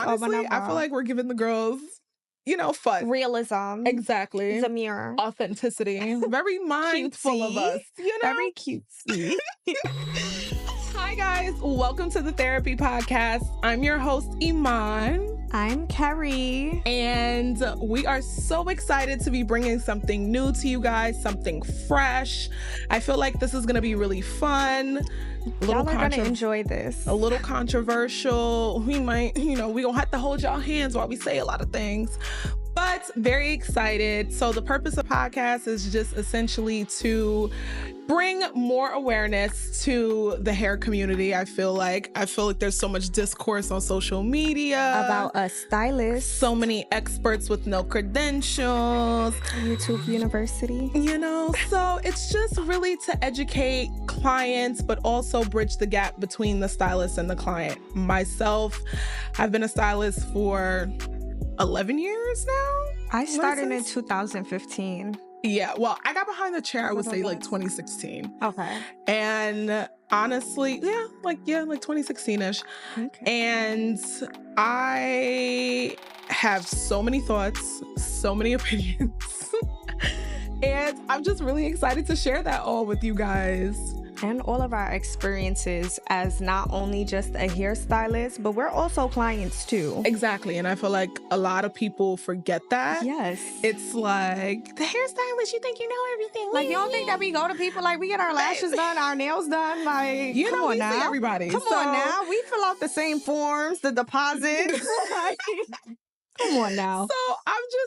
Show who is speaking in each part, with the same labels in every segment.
Speaker 1: Honestly, I feel like we're giving the girls, fun.
Speaker 2: Realism.
Speaker 1: Exactly.
Speaker 2: Demure.
Speaker 1: Authenticity. Very mindful of us,
Speaker 2: Very cutesy.
Speaker 1: Hi, guys. Welcome to the Therapy Podcast. I'm your host, Iman.
Speaker 2: I'm Carrie.
Speaker 1: And we are so excited to be bringing something new to you guys, something fresh. I feel like this is going to be really fun.
Speaker 2: Y'all are going to enjoy this.
Speaker 1: A little controversial. We might, we going to have to hold y'all hands while we say a lot of things. But very excited. So the purpose of podcast is just essentially to bring more awareness to the hair community. I feel like there's so much discourse on social media
Speaker 2: about a stylist.
Speaker 1: So many experts with no credentials.
Speaker 2: YouTube University.
Speaker 1: So it's just really to educate clients, but also bridge the gap between the stylist and the client. Myself, I've been a stylist for 11 years now.
Speaker 2: I started in 2015.
Speaker 1: Yeah, well, I got behind the chair, I would say like 2016.
Speaker 2: Okay.
Speaker 1: And honestly, like 2016-ish.
Speaker 2: Okay.
Speaker 1: And I have so many thoughts, so many opinions. And I'm just really excited to share that all with you guys.
Speaker 2: And all of our experiences as not only just a hairstylist, but we're also clients too.
Speaker 1: Exactly. And I feel like a lot of people forget that.
Speaker 2: Yes.
Speaker 1: It's like, the hairstylist, you think you know everything.
Speaker 2: Like, you don't think that we go to people, like, we get our lashes done, our nails done? Like, come on now.
Speaker 1: See everybody.
Speaker 2: Come on now. We fill out the same forms, the deposit. Come on now.
Speaker 1: So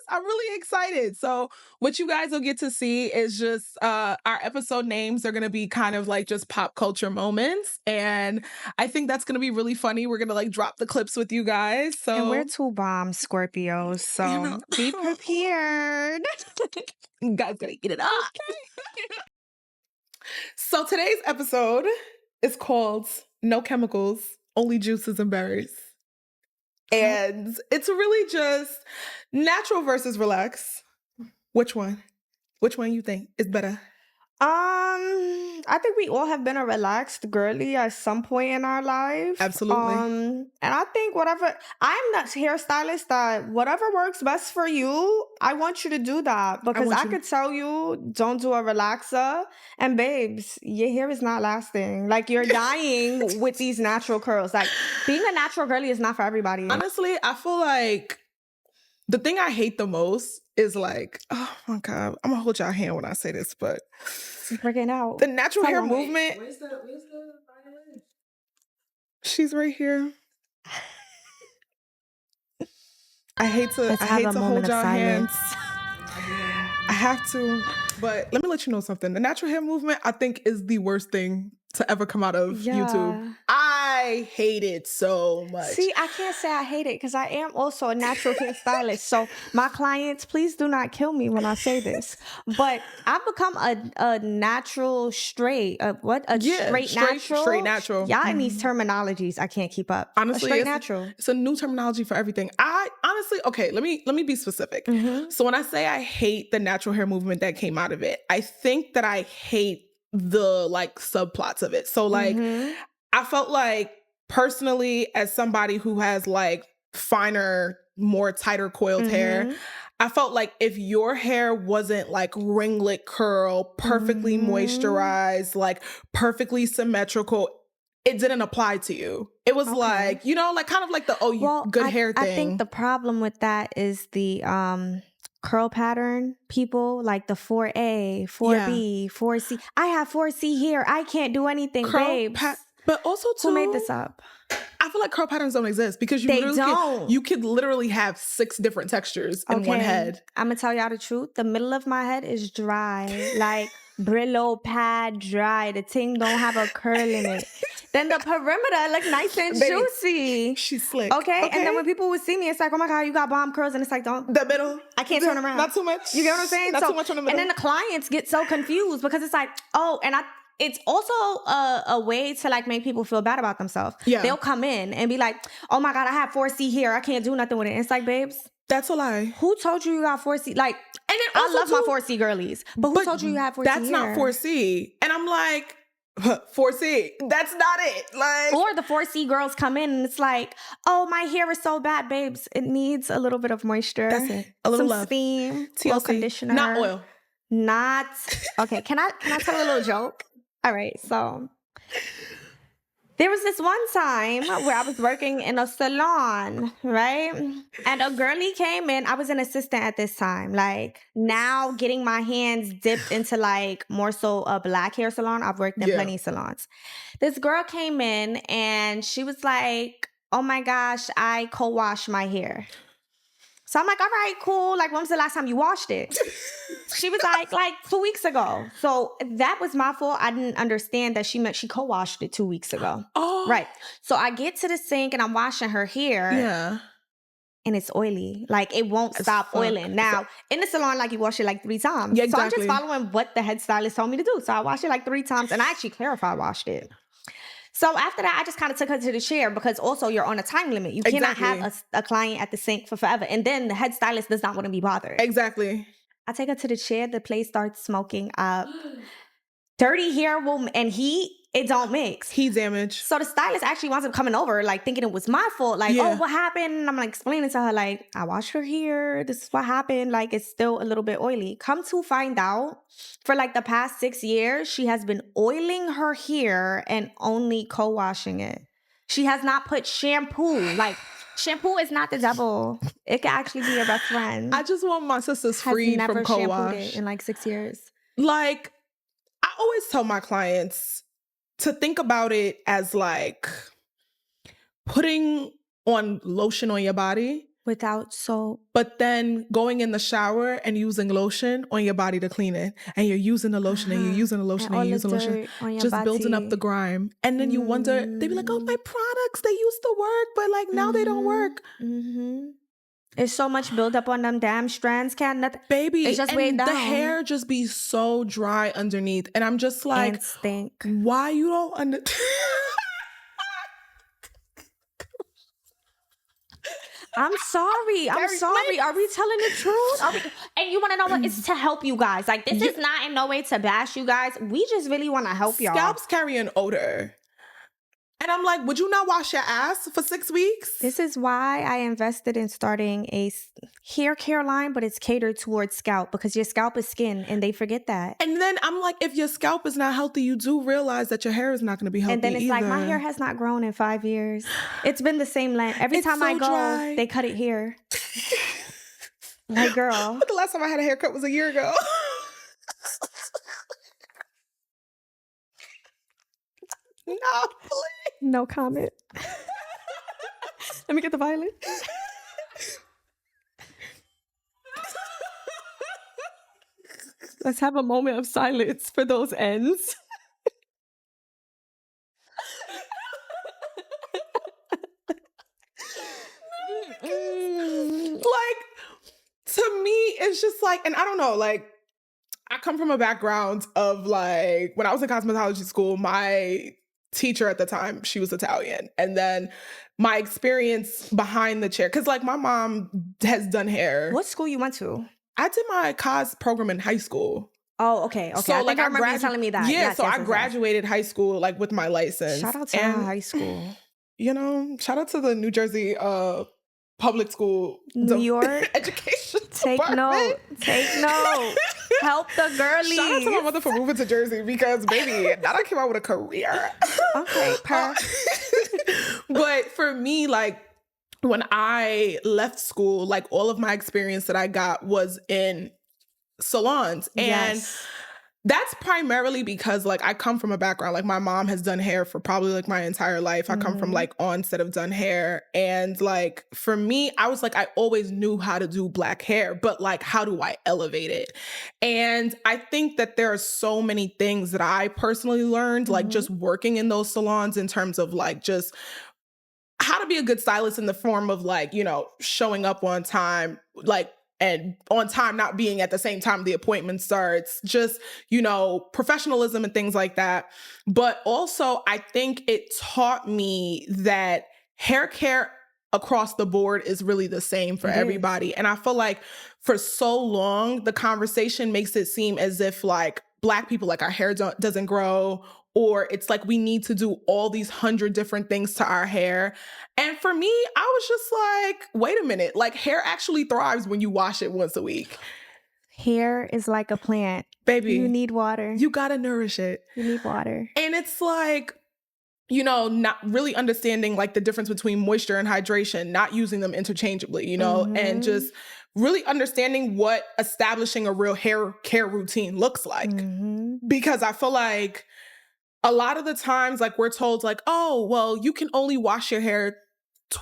Speaker 1: I'm really excited. So what you guys will get to see is just our episode names are going to be kind of like just pop culture moments. And I think that's going to be really funny. We're going to like drop the clips with you guys. So
Speaker 2: and we're two bomb Scorpios. So be prepared.
Speaker 1: You guys got to eat it up. So today's episode is called No Chemicals, Only Juices and Berries. And it's really just natural versus relax. Which one? Which one you think is better?
Speaker 2: I think we all have been a relaxed girly at some point in our life.
Speaker 1: Absolutely.
Speaker 2: And I think I'm the hairstylist that whatever works best for you, I want you to do that. Because I could tell you, don't do a relaxer. And babes, your hair is not lasting. Like, you're dying with these natural curls. Like, being a natural girly is not for everybody.
Speaker 1: Honestly, I feel like the thing I hate the most is like, oh my God, I'm gonna hold y'all hand when I say this, but
Speaker 2: breaking out.
Speaker 1: The natural hair movement.
Speaker 3: Where's the violin?
Speaker 1: She's right here. I hate to hold y'all hands. I have to, but let me let you know something. The natural hair movement, I think, is the worst thing to ever come out of YouTube. I hate it so much.
Speaker 2: See, I can't say I hate it because I am also a natural hairstylist. So my clients, please do not kill me when I say this. But I've become a natural straight. Straight natural?
Speaker 1: Straight natural.
Speaker 2: Y'all in these terminologies, I can't keep up.
Speaker 1: Honestly,
Speaker 2: straight natural.
Speaker 1: It's a new terminology for everything. I honestly, okay, let me be specific.
Speaker 2: Mm-hmm.
Speaker 1: So when I say I hate the natural hair movement that came out of it, I think that I hate the like subplots of it. So like, I felt like personally, as somebody who has like finer, more tighter coiled hair, I felt like if your hair wasn't like ringlet curl, perfectly moisturized, like perfectly symmetrical, it didn't apply to you. It was like, like kind of like the good hair thing.
Speaker 2: I think the problem with that is the curl pattern people, like the 4A, 4B, 4C. I have 4C here. I can't do anything, babes.
Speaker 1: But also, too,
Speaker 2: who made this up?
Speaker 1: I feel like curl patterns don't exist because you could literally have 6 different textures in one head.
Speaker 2: I'm gonna tell y'all the truth. The middle of my head is dry, like Brillo pad dry. The thing don't have a curl in it. Then the perimeter look nice and juicy.
Speaker 1: She's slick.
Speaker 2: Okay? And then when people would see me, it's like, oh my God, you got bomb curls. And it's like, don't.
Speaker 1: The middle.
Speaker 2: I can't turn around.
Speaker 1: Not too much.
Speaker 2: You get what I'm saying?
Speaker 1: Not too much on the middle.
Speaker 2: And then the clients get so confused because it's like, it's also a way to like make people feel bad about themselves.
Speaker 1: Yeah.
Speaker 2: They'll come in and be like, oh my God, I have 4C here. I can't do nothing with it. And it's like, babes.
Speaker 1: That's a lie.
Speaker 2: Who told you got 4C? Like, and then I love my 4C girlies. But who told you you have 4C
Speaker 1: That's
Speaker 2: here?
Speaker 1: not 4C. And I'm like, 4C. That's not it. Like,
Speaker 2: or the 4C girls come in and it's like, oh, my hair is so bad, babes. It needs a little bit of moisture.
Speaker 1: That's it. A little
Speaker 2: some
Speaker 1: love.
Speaker 2: steam,
Speaker 1: TLC.
Speaker 2: little conditioner.
Speaker 1: Not oil.
Speaker 2: Not okay. Can I tell a little joke? All right, so there was this one time where I was working in a salon, right? And a girlie came in. I was an assistant at this time. Like, now getting my hands dipped into like more so a black hair salon. I've worked in plenty of salons. This girl came in and she was like, oh my gosh, I co-wash my hair. So I'm like, all right, cool. Like, when was the last time you washed it? She was like 2 weeks ago. So that was my fault. I didn't understand that she meant she co-washed it 2 weeks ago.
Speaker 1: Oh.
Speaker 2: Right. So I get to the sink and I'm washing her hair.
Speaker 1: Yeah.
Speaker 2: And it's oily. Like, it won't stop oiling. Now, in the salon, like, you wash it like 3 times.
Speaker 1: Yeah, exactly.
Speaker 2: So I'm just following what the head stylist told me to do. So I washed it like 3 times. And I actually clarified washed it. So after that, I just kind of took her to the chair because also you're on a time limit. You cannot have a client at the sink for forever. And then the head stylist does not want to be bothered.
Speaker 1: Exactly.
Speaker 2: I take her to the chair. The place starts smoking up. Dirty hair and heat, it don't mix.
Speaker 1: Heat damage.
Speaker 2: So the stylist actually winds up coming over, like, thinking it was my fault. Like, oh, what happened? And I'm like explaining to her, like, I washed her hair. This is what happened. Like, it's still a little bit oily. Come to find out, for like the past 6 years, she has been oiling her hair and only co-washing it. She has not put shampoo. Like, shampoo is not the devil. It can actually be your best friend.
Speaker 1: I just want my sisters free from co-wash.
Speaker 2: Never shampooed it in like 6 years.
Speaker 1: Like, I always tell my clients to think about it as like putting on lotion on your body.
Speaker 2: Without soap.
Speaker 1: But then going in the shower and using lotion on your body to clean it. And you're using the lotion and you're using the lotion and you're using the lotion. Just building up the grime. And then you wonder, they be like, oh, my products, they used to work, but like now they don't work.
Speaker 2: It's so much buildup on them damn strands, can't nothing.
Speaker 1: Baby,
Speaker 2: it's just way down.
Speaker 1: The hair just be so dry underneath. And I'm just like,
Speaker 2: and stink.
Speaker 1: Why you don't
Speaker 2: I'm sorry. Are we telling the truth? And you want to know what? It's to help you guys. Like, this is not in no way to bash you guys. We just really want to help y'all.
Speaker 1: Scalps carry an odor. And I'm like, would you not wash your ass for 6 weeks?
Speaker 2: This is why I invested in starting a hair care line, but it's catered towards scalp because your scalp is skin and they forget that.
Speaker 1: And then I'm like, if your scalp is not healthy, you do realize that your hair is not going to be healthy
Speaker 2: And then it's
Speaker 1: either.
Speaker 2: like, my hair has not grown in 5 years. It's been the same length. Every time I go,
Speaker 1: dry.
Speaker 2: They cut it here. Like, girl.
Speaker 1: The last time I had a haircut was a year ago. No, please.
Speaker 2: No comment. Let me get the violet. Let's have a moment of silence for those ends.
Speaker 1: Like, to me, it's just like, and I don't know, like, I come from a background of like, when I was in cosmetology school, my teacher at the time, she was Italian. And then my experience behind the chair, because like my mom has done hair.
Speaker 2: What school you went to?
Speaker 1: I did my cos program in high school.
Speaker 2: Oh, okay.
Speaker 1: So
Speaker 2: I think I remember you telling me that.
Speaker 1: Yeah, so I graduated high school like with my license.
Speaker 2: Shout out to our high school.
Speaker 1: You know, shout out to the New Jersey public school
Speaker 2: New York
Speaker 1: education
Speaker 2: Take
Speaker 1: department.
Speaker 2: note. Help the girlies.
Speaker 1: Shout out to my mother for moving to Jersey because, baby, now I came out with a career.
Speaker 2: Okay,
Speaker 1: But for me, like, when I left school, like, all of my experience that I got was in salons. And that's primarily because, like, I come from a background, like, my mom has done hair for probably, like, my entire life. I come from, like, onset of done hair. And, like, for me, I was like, I always knew how to do black hair, but, like, how do I elevate it? And I think that there are so many things that I personally learned, like, just working in those salons in terms of, like, just how to be a good stylist in the form of, like, you know, showing up on time, like, and on time not being at the same time the appointment starts, just, you know, professionalism and things like that. But also, I think it taught me that hair care across the board is really the same for everybody. And I feel like for so long, the conversation makes it seem as if, like, Black people, like, our hair doesn't grow, or it's like we need to do all these 100 different things to our hair. And for me, I was just like, wait a minute, like hair actually thrives when you wash it once a week.
Speaker 2: Hair is like a plant.
Speaker 1: Baby.
Speaker 2: You need water.
Speaker 1: You gotta nourish it.
Speaker 2: You need water.
Speaker 1: And it's like, you know, not really understanding like the difference between moisture and hydration, not using them interchangeably, you know, and just really understanding what establishing a real hair care routine looks like. Because I feel like a lot of the times, like we're told like, oh, well, you can only wash your hair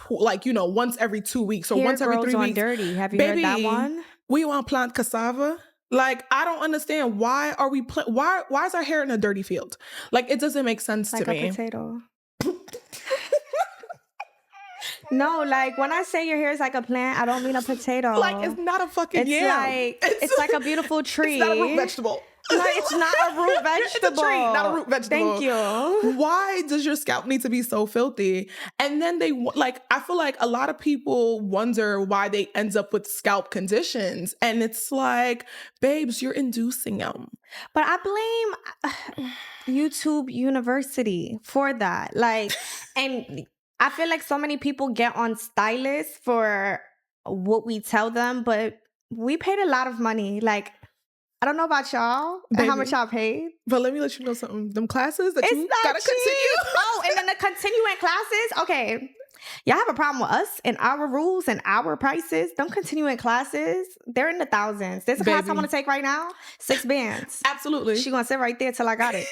Speaker 1: like, you know, once every 2 weeks or
Speaker 2: hair
Speaker 1: once every 3
Speaker 2: grows on
Speaker 1: weeks.
Speaker 2: dirty. Have you
Speaker 1: Baby,
Speaker 2: heard that one?
Speaker 1: We want plant cassava. Like, I don't understand. Why are we, why is our hair in a dirty field? Like, it doesn't make sense to me.
Speaker 2: Like a potato. No, like when I say your hair is like a plant, I don't mean a potato.
Speaker 1: Like, it's not a fucking yam.
Speaker 2: It's like a beautiful tree.
Speaker 1: It's not a root vegetable.
Speaker 2: No, it's not a root vegetable.
Speaker 1: It's a tree, not a root vegetable.
Speaker 2: Thank you.
Speaker 1: Why does your scalp need to be so filthy? And then they, like, I feel like a lot of people wonder why they end up with scalp conditions. And it's like, babes, you're inducing them.
Speaker 2: But I blame YouTube University for that. Like, and I feel like so many people get on stylists for what we tell them, but we paid a lot of money. Like, I don't know about y'all and how much y'all paid.
Speaker 1: But let me let you know something. Them classes that you gotta
Speaker 2: cheap.
Speaker 1: continue.
Speaker 2: Oh, and then the continuing classes. Okay. Y'all have a problem with us and our rules and our prices. Them continuing classes, they're in the thousands. There's a class I want to take right now. 6 bands.
Speaker 1: Absolutely.
Speaker 2: She gonna sit right there till I got it.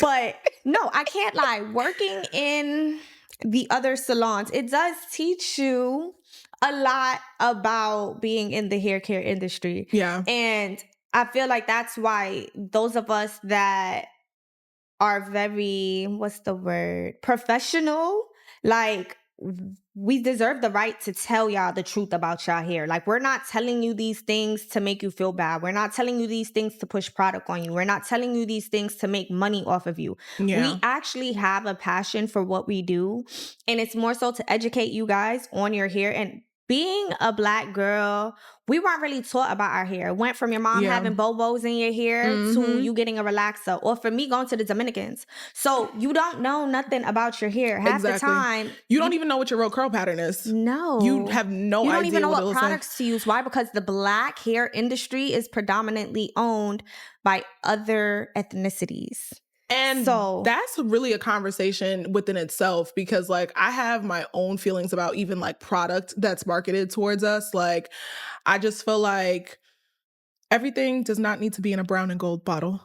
Speaker 2: But no, I can't lie. Working in the other salons, it does teach you a lot about being in the hair care industry.
Speaker 1: Yeah.
Speaker 2: And I feel like that's why those of us that are very, what's the word, professional, like we deserve the right to tell y'all the truth about y'all hair. Like, we're not telling you these things to make you feel bad. We're not telling you these things to push product on you. We're not telling you these things to make money off of you. Yeah. We actually have a passion for what we do. And it's more so to educate you guys on your hair. And being a Black girl, we weren't really taught about our hair. It went from your mom having bobos in your hair to you getting a relaxer, or for me going to the Dominicans. So you don't know nothing about your hair. Half the time,
Speaker 1: you don't even know what your real curl pattern is.
Speaker 2: No.
Speaker 1: You have no idea.
Speaker 2: You don't even know what products to use. Why? Because the Black hair industry is predominantly owned by other ethnicities.
Speaker 1: And so that's really a conversation within itself, because like I have my own feelings about even like product that's marketed towards us. Like, I just feel like everything does not need to be in a brown and gold bottle.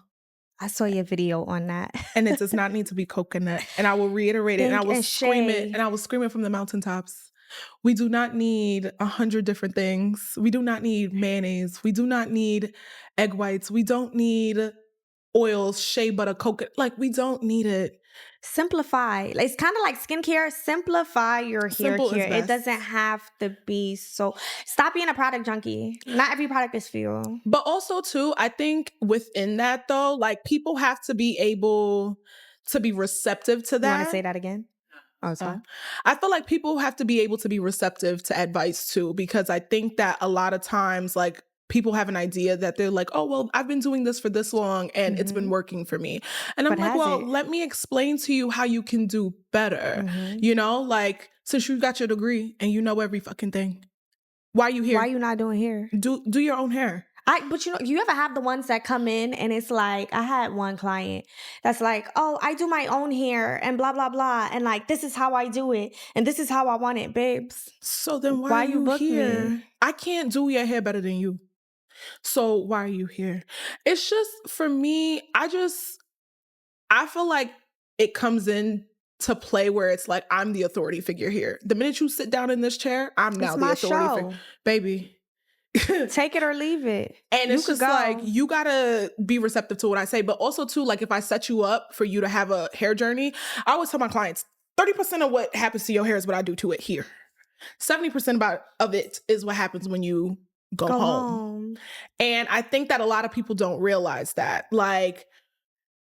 Speaker 2: I saw your video on that.
Speaker 1: And it does not need to be coconut. And I will reiterate it, and I will scream it, and I will scream it from the mountaintops. We do not need 100 different things. We do not need mayonnaise. We do not need egg whites. We don't need oils, shea butter, coconut. Like, we don't need it.
Speaker 2: Simplify. It's kind of like skincare. Simplify your hair care. It doesn't have to be so... Stop being a product junkie. Not every product is for you.
Speaker 1: But also, too, I think within that, though, like, people have to be able to be receptive to that.
Speaker 2: You want to say that again? Oh, sorry.
Speaker 1: I feel like people have to be able to be receptive to advice, too, because I think that a lot of times, like, people have an idea that they're like, oh, well, I've been doing this for this long and it's been working for me. And I'm like, well, let me explain to you how you can do better. You know, like, since you got your degree and you know every fucking thing, why are you here?
Speaker 2: Why are you not doing hair?
Speaker 1: Do your own hair.
Speaker 2: But you know, you ever have the ones that come in and it's like, I had one client that's like, oh, I do my own hair and blah, blah, blah. And like, this is how I do it. And this is how I want it, babes.
Speaker 1: So then why are you here? Me? I can't do your hair better than you. So why are you here? It's just, for me, I feel like it comes in to play where it's like, I'm the authority figure here. The minute you sit down in this chair, I'm now the authority figure. Baby.
Speaker 2: Take it or leave it.
Speaker 1: And it's just like, you gotta be receptive to what I say. But also too, like, if I set you up for you to have a hair journey, I always tell my clients, 30% of what happens to your hair is what I do to it here. 70% of it is what happens when you go home. And I think that a lot of people don't realize that. Like,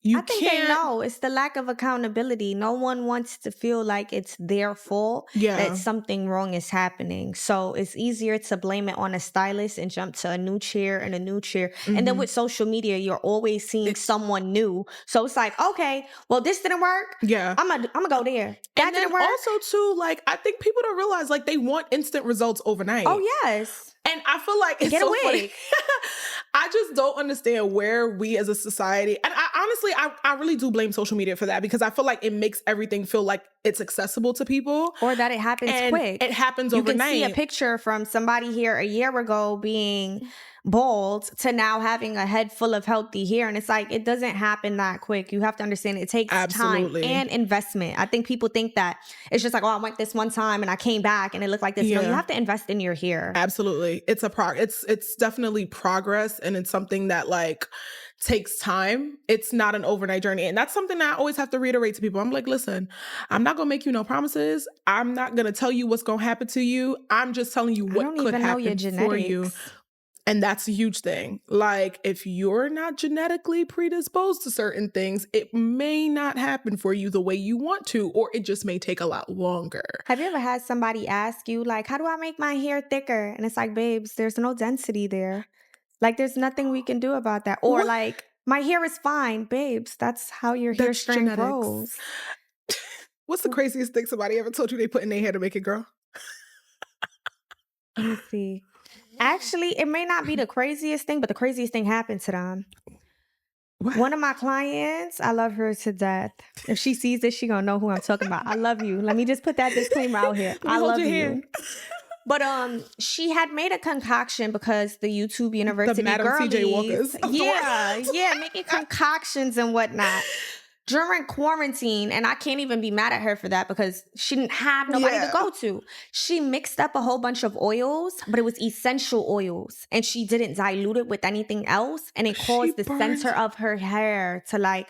Speaker 2: I think they know. It's the lack of accountability. No one wants to feel like it's their fault that something wrong is happening. So it's easier to blame it on a stylist and jump to a new chair and a new chair. Mm-hmm. And then with social media, you're always seeing someone new. So it's like, okay, well, this didn't work. Yeah. I'm gonna go there. That
Speaker 1: and
Speaker 2: didn't work.
Speaker 1: Also, too, like, I think people don't realize, like, they want instant results overnight.
Speaker 2: Oh, yes.
Speaker 1: And I feel like it's so funny. I just don't understand where we as a society, and I really do blame social media for that, because I feel like it makes everything feel like it's accessible to people.
Speaker 2: Or that it happens quick.
Speaker 1: It happens overnight.
Speaker 2: You can see a picture from somebody here a year ago being bald to now having a head full of healthy hair. And it's like, it doesn't happen that quick. You have to understand it takes time and investment. I think people think that it's just like, oh, I went this one time and I came back and it looked like this. Yeah. No, you have to invest in your hair.
Speaker 1: Absolutely. It's it's definitely progress, and it's something that like takes time. It's not an overnight journey. And that's something that I always have to reiterate to people. I'm like, listen, I'm not going to make you no promises. I'm not going to tell you what's going to happen to you. I'm just telling you what could happen for you. And that's a huge thing. Like, if you're not genetically predisposed to certain things, it may not happen for you the way you want to, or it just may take a lot longer.
Speaker 2: Have you ever had somebody ask you, like, how do I make my hair thicker? And it's like, babes, there's no density there. Like, there's nothing we can do about that. Or like, my hair is fine. Babes, that's how your hair strength grows.
Speaker 1: What's the craziest thing somebody ever told you they put in their hair to make it grow?
Speaker 2: Let me see. Actually, it may not be the craziest thing, but the craziest thing happened to them. What? One of my clients, I love her to death. If she sees this, she gonna know who I'm talking about. I love you. Let me just put that disclaimer out here. I love you. But she had made a concoction because the YouTube University
Speaker 1: the Madam
Speaker 2: girlies,
Speaker 1: CJ Walkers.
Speaker 2: Making concoctions and whatnot during quarantine, and I can't even be mad at her for that because she didn't have nobody to go to. She mixed up a whole bunch of oils, but it was essential oils, and she didn't dilute it with anything else, and it caused the center of her hair to like,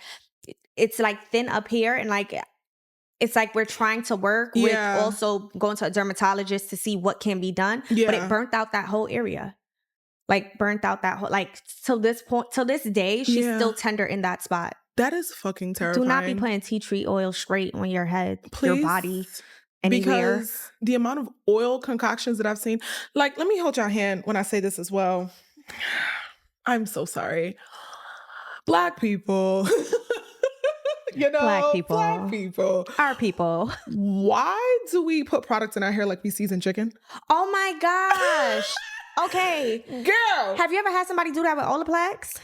Speaker 2: it's like thin up here, and like, it's like we're trying to work with also going to a dermatologist to see what can be done, but it burnt out that whole area. Like, burnt out that whole, like, till this point, till this day, she's still tender in that spot.
Speaker 1: That is fucking terrifying.
Speaker 2: Do not be putting tea tree oil straight on your head, your body, anywhere.
Speaker 1: Because the amount of oil concoctions that I've seen, like, let me hold your hand when I say this as well. I'm so sorry. Black people.
Speaker 2: Black people. Our people.
Speaker 1: Why do we put products in our hair like we season chicken?
Speaker 2: Oh my gosh. Okay.
Speaker 1: Girl.
Speaker 2: Have you ever had somebody do that with Olaplex?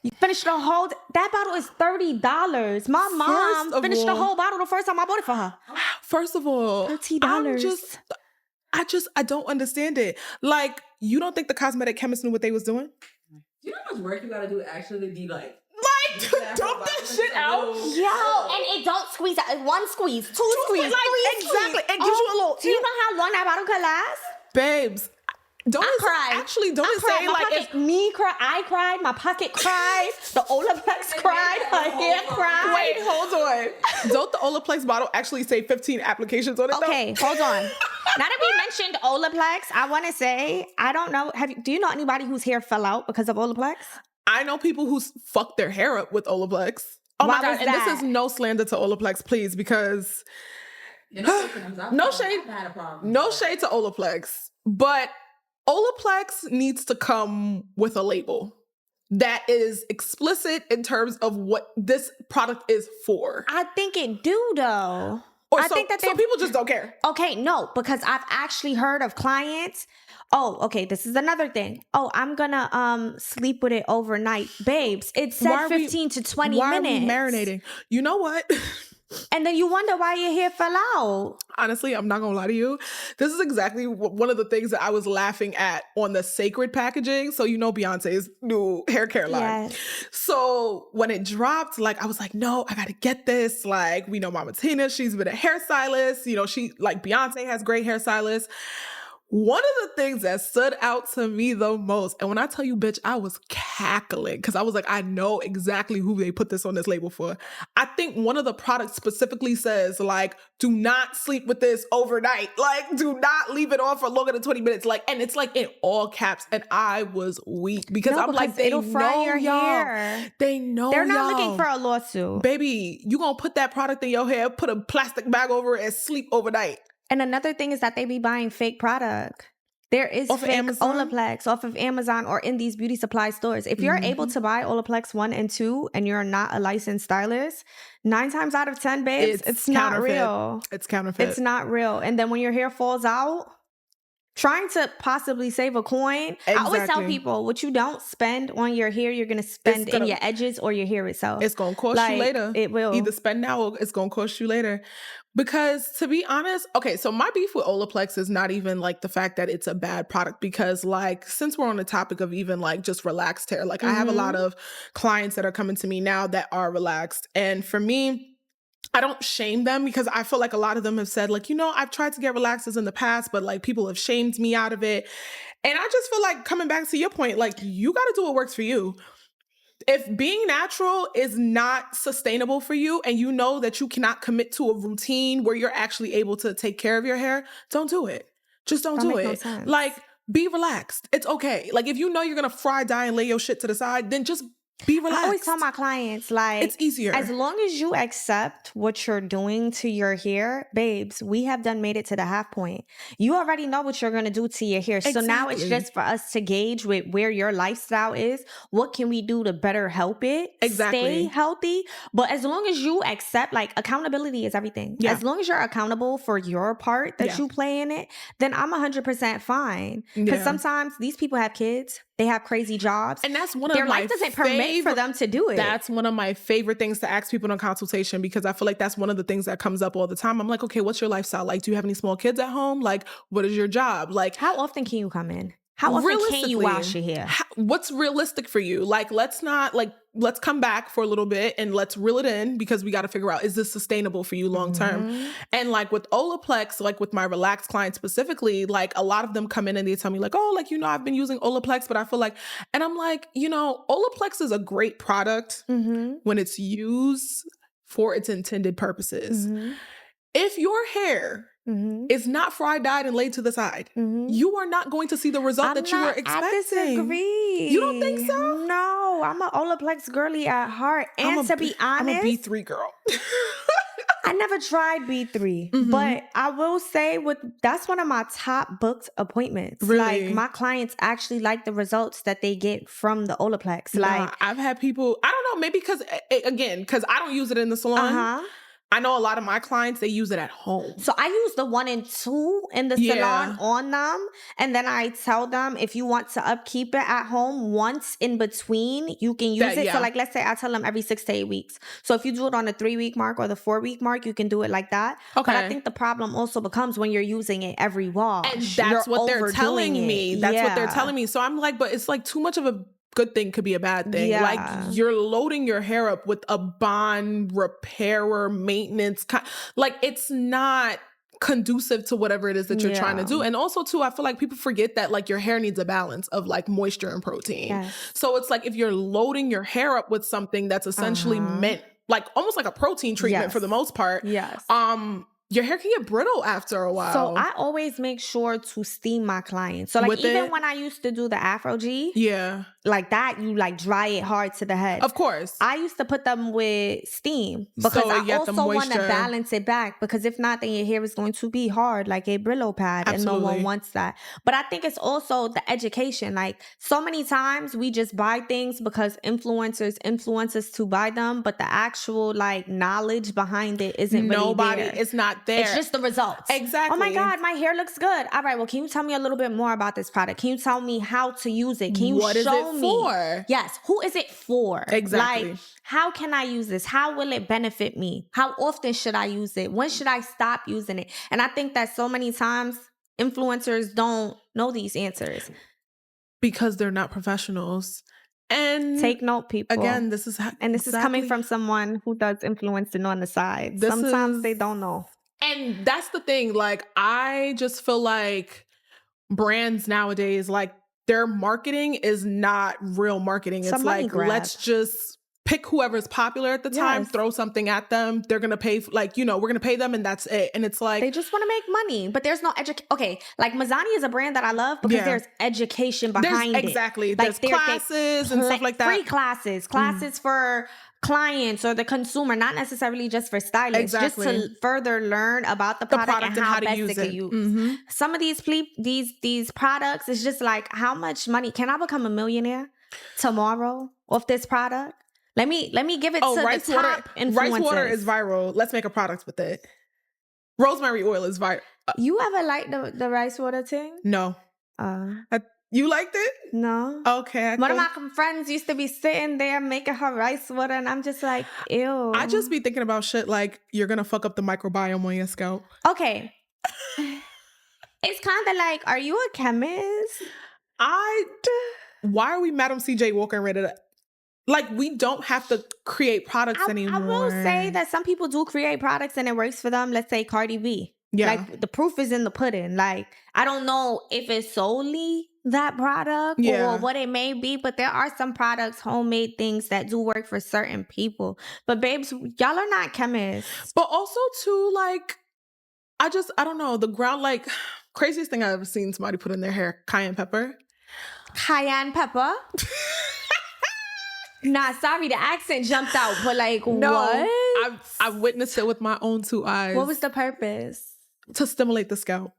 Speaker 2: You finished the whole... That bottle is $30. My mom finished the whole bottle the first time I bought it for her.
Speaker 1: First of all,
Speaker 2: $30.
Speaker 1: I don't understand it. Like, you don't think the cosmetic chemist knew what they was doing?
Speaker 3: Do you know how much work you gotta do actually be like
Speaker 1: dump that shit out?
Speaker 2: Yo, and it don't squeeze out. One squeeze, two squeeze,
Speaker 1: like,
Speaker 2: three
Speaker 1: exactly. It gives you a little...
Speaker 2: Do you know how long that bottle could last?
Speaker 1: Babes, Don't it say like
Speaker 2: it's me cry? I cried. My pocket cried. The Olaplex cried. Her hair cried.
Speaker 1: Wait, hold on. Don't the Olaplex bottle actually say 15 applications on it?
Speaker 2: Okay, hold on. Now that we mentioned Olaplex, I want to say I don't know. Do you know anybody whose hair fell out because of Olaplex?
Speaker 1: I know people who fucked their hair up with Olaplex. Oh my God! And this is no slander to Olaplex, please, because no shade to Olaplex, but Olaplex needs to come with a label that is explicit in terms of what this product is for.
Speaker 2: I think it do though.
Speaker 1: I think that people just don't care.
Speaker 2: Okay, no, because I've actually heard of clients. Oh, okay, this is another thing. Oh, I'm gonna sleep with it overnight. Babes, it said 15 to 20 minutes.
Speaker 1: Why are we marinating? You know what?
Speaker 2: And then you wonder why your hair fell out.
Speaker 1: Honestly, I'm not gonna lie to you. This is exactly one of the things that I was laughing at on the Sacred packaging. So you know Beyonce's new hair care line. Yes. So when it dropped, like I was like, no, I gotta get this. Like, we know Mama Tina, she's been a hairstylist. You know, she like Beyonce has great hairstylists. One of the things that stood out to me the most, and when I tell you, bitch, I was cackling because I was like, I know exactly who they put this on this label for. I think one of the products specifically says, like, do not sleep with this overnight. Like, do not leave it on for longer than 20 minutes. Like, and it's like in all caps. And I was weak because I'm like, they
Speaker 2: it'll fry
Speaker 1: know
Speaker 2: your
Speaker 1: y'all.
Speaker 2: hair.
Speaker 1: They know
Speaker 2: They're not
Speaker 1: y'all.
Speaker 2: looking for a lawsuit.
Speaker 1: Baby, you gonna put that product in your hair, put a plastic bag over it, and sleep overnight.
Speaker 2: And another thing is that they be buying fake product. There is
Speaker 1: Off of
Speaker 2: fake
Speaker 1: Amazon?
Speaker 2: Olaplex off of Amazon or in these beauty supply stores. If you're able to buy Olaplex 1 and 2 and you're not a licensed stylist, 9 times out of 10, babes, it's not real.
Speaker 1: It's counterfeit.
Speaker 2: It's not real. And then when your hair falls out, trying to possibly save a coin.
Speaker 1: Exactly.
Speaker 2: I always tell people, what you don't spend on your hair, you're going to spend in your edges or your hair itself.
Speaker 1: It's going to cost you later.
Speaker 2: It will.
Speaker 1: Either spend now or it's going to cost you later. Because to be honest, okay, so my beef with Olaplex is not even like the fact that it's a bad product because like, since we're on the topic of even like just relaxed hair, like I have a lot of clients that are coming to me now that are relaxed. And for me, I don't shame them because I feel like a lot of them have said like, you know, I've tried to get relaxers in the past, but like people have shamed me out of it. And I just feel like coming back to your point, like you got to do what works for you. If being natural is not sustainable for you and you know that you cannot commit to a routine where you're actually able to take care of your hair, don't do it. Just don't do it. No, like, be relaxed. It's okay. Like, if you know you're going to fry, dye, and lay your shit to the side, then just be relaxed.
Speaker 2: I always tell my clients, like,
Speaker 1: it's easier.
Speaker 2: As long as you accept what you're doing to your hair, babes, we have made it to the half point. You already know what you're going to do to your hair. Exactly. So now it's just for us to gauge with where your lifestyle is. What can we do to better help it?
Speaker 1: Exactly.
Speaker 2: Stay healthy. But as long as you accept, like, accountability is everything. Yeah. As long as you're accountable for your part that you play in it, then I'm 100% fine. Because sometimes these people have kids. They have crazy jobs.
Speaker 1: And that's one of
Speaker 2: their
Speaker 1: my
Speaker 2: life doesn't permit for them to do it.
Speaker 1: That's one of my favorite things to ask people in consultation because I feel like that's one of the things that comes up all the time. I'm like, okay, what's your lifestyle like? Do you have any small kids at home? Like, what is your job? Like,
Speaker 2: how often can you come in? How often can you wash your hair?
Speaker 1: What's realistic for you? Like, let's come back for a little bit and let's reel it in because we got to figure out, is this sustainable for you long term? And like with Olaplex, like with my relaxed clients specifically, like a lot of them come in and they tell me like, oh, like, you know, I've been using Olaplex, but I feel like, and I'm like, you know, Olaplex is a great product when it's used for its intended purposes. If your hair is not fried, dyed, and laid to the side, you are not going to see the result that you were expecting.
Speaker 2: I disagree.
Speaker 1: You don't think so?
Speaker 2: No, I'm an Olaplex girly at heart. And to be honest,
Speaker 1: I'm a B3 girl.
Speaker 2: I never tried B3, but I will say that's one of my top booked appointments.
Speaker 1: Really?
Speaker 2: Like, my clients actually like the results that they get from the Olaplex.
Speaker 1: Like, I've had people, I don't know, maybe because I don't use it in the salon. I know a lot of my clients, they use it at home.
Speaker 2: So I use the 1 and 2 in the salon on them. And then I tell them, if you want to upkeep it at home once in between, you can use it. So like, let's say I tell them every 6 to 8 weeks. So if you do it on the 3-week mark or the 4-week mark, you can do it like that. Okay. But I think the problem also becomes when you're using it every wash.
Speaker 1: And that's what they're telling me. That's what they're telling me. So I'm like, but it's like too much of a good thing could be a bad thing.
Speaker 2: Yeah.
Speaker 1: Like, you're loading your hair up with a bond repairer maintenance. Like, it's not conducive to whatever it is that you're trying to do. And also too, I feel like people forget that like your hair needs a balance of like moisture and protein. Yes. So it's like if you're loading your hair up with something that's essentially meant like almost like a protein treatment for the most part.
Speaker 2: Yes.
Speaker 1: Your hair can get brittle after a while.
Speaker 2: So I always make sure to steam my clients. So like even when I used to do the Afro G, like that, you like dry it hard to the head.
Speaker 1: Of course.
Speaker 2: I used to put them with steam because I also want to balance it back, because if not, then your hair is going to be hard like a Brillo pad. Absolutely. And no one wants that. But I think it's also the education. Like, so many times we just buy things because influencers influence us to buy them, but the actual like knowledge behind it isn't really there.
Speaker 1: It's not there.
Speaker 2: It's just the results.
Speaker 1: Exactly.
Speaker 2: Oh my God, my hair looks good. All right, well, can you tell me a little bit more about this product? Can you tell me how to use it? Can you show me? For? Yes. Who is it for?
Speaker 1: Exactly.
Speaker 2: Like, how can I use this? How will it benefit me? How often should I use it? When should I stop using it? And I think that so many times influencers don't know these answers.
Speaker 1: Because they're not professionals. And
Speaker 2: take note, people.
Speaker 1: Again, this is
Speaker 2: coming from someone who does influencing on the side. Sometimes they don't know.
Speaker 1: And that's the thing. Like, I just feel like brands nowadays, like their marketing is not real marketing.
Speaker 2: It's a
Speaker 1: It's
Speaker 2: money
Speaker 1: like,
Speaker 2: grab.
Speaker 1: let's just pick whoever's popular at the time,
Speaker 2: Yes.
Speaker 1: throw something at them. They're going to pay, like, you know, we're going to pay them and that's it. And it's like,
Speaker 2: They just want to make money, but there's no okay, like Mazzani is a brand that I love because there's education behind it.
Speaker 1: Exactly.
Speaker 2: Like
Speaker 1: There's classes and stuff like that.
Speaker 2: Free classes for clients or the consumer, not necessarily just for stylists, just to further learn about the product and how best it can use. Some of these products is just like, how much money can I become a millionaire tomorrow off this product? Let me give it to the top influencers.
Speaker 1: Rice water is viral. Let's make a product with it. Rosemary oil is viral.
Speaker 2: You ever liked the rice water thing?
Speaker 1: No. You liked it?
Speaker 2: No.
Speaker 1: Okay.
Speaker 2: One of my friends used to be sitting there making her rice water, and I'm just like, ew.
Speaker 1: I just be thinking about shit like you're gonna fuck up the microbiome on your scalp.
Speaker 2: Okay. It's kind of like, are you a chemist?
Speaker 1: Why are we Madam CJ Walker and ready to... Like, we don't have to create products anymore.
Speaker 2: I will say that some people do create products and it works for them. Let's say Cardi B.
Speaker 1: Yeah.
Speaker 2: Like, the proof is in the pudding. Like, I don't know if it's solely that product or what it may be, but there are some products, homemade things that do work for certain people. But babes, y'all are not chemists.
Speaker 1: But also too, like, I don't know, the ground, like, craziest thing I've ever seen somebody put in their hair, cayenne pepper.
Speaker 2: Cayenne pepper? Nah, sorry, the accent jumped out, but like, what?
Speaker 1: I've witnessed it with my own two eyes.
Speaker 2: What was the purpose?
Speaker 1: To stimulate the scalp.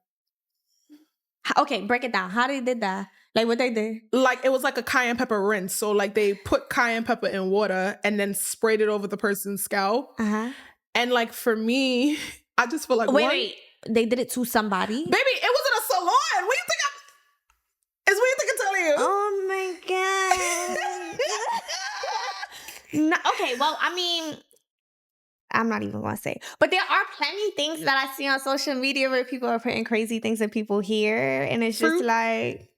Speaker 2: Okay, break it down. How they did that? Like, what they did?
Speaker 1: Like, it was like a cayenne pepper rinse. So, like, they put cayenne pepper in water and then sprayed it over the person's scalp. And, like, for me, I just feel like,
Speaker 2: wait, they did it to somebody?
Speaker 1: Baby, it was in a salon. What do you think It's what you think I'm telling you.
Speaker 2: Oh, my God. No, okay, well, I mean, I'm not even going to say. But there are plenty things that I see on social media where people are putting crazy things in people here. And it's just like...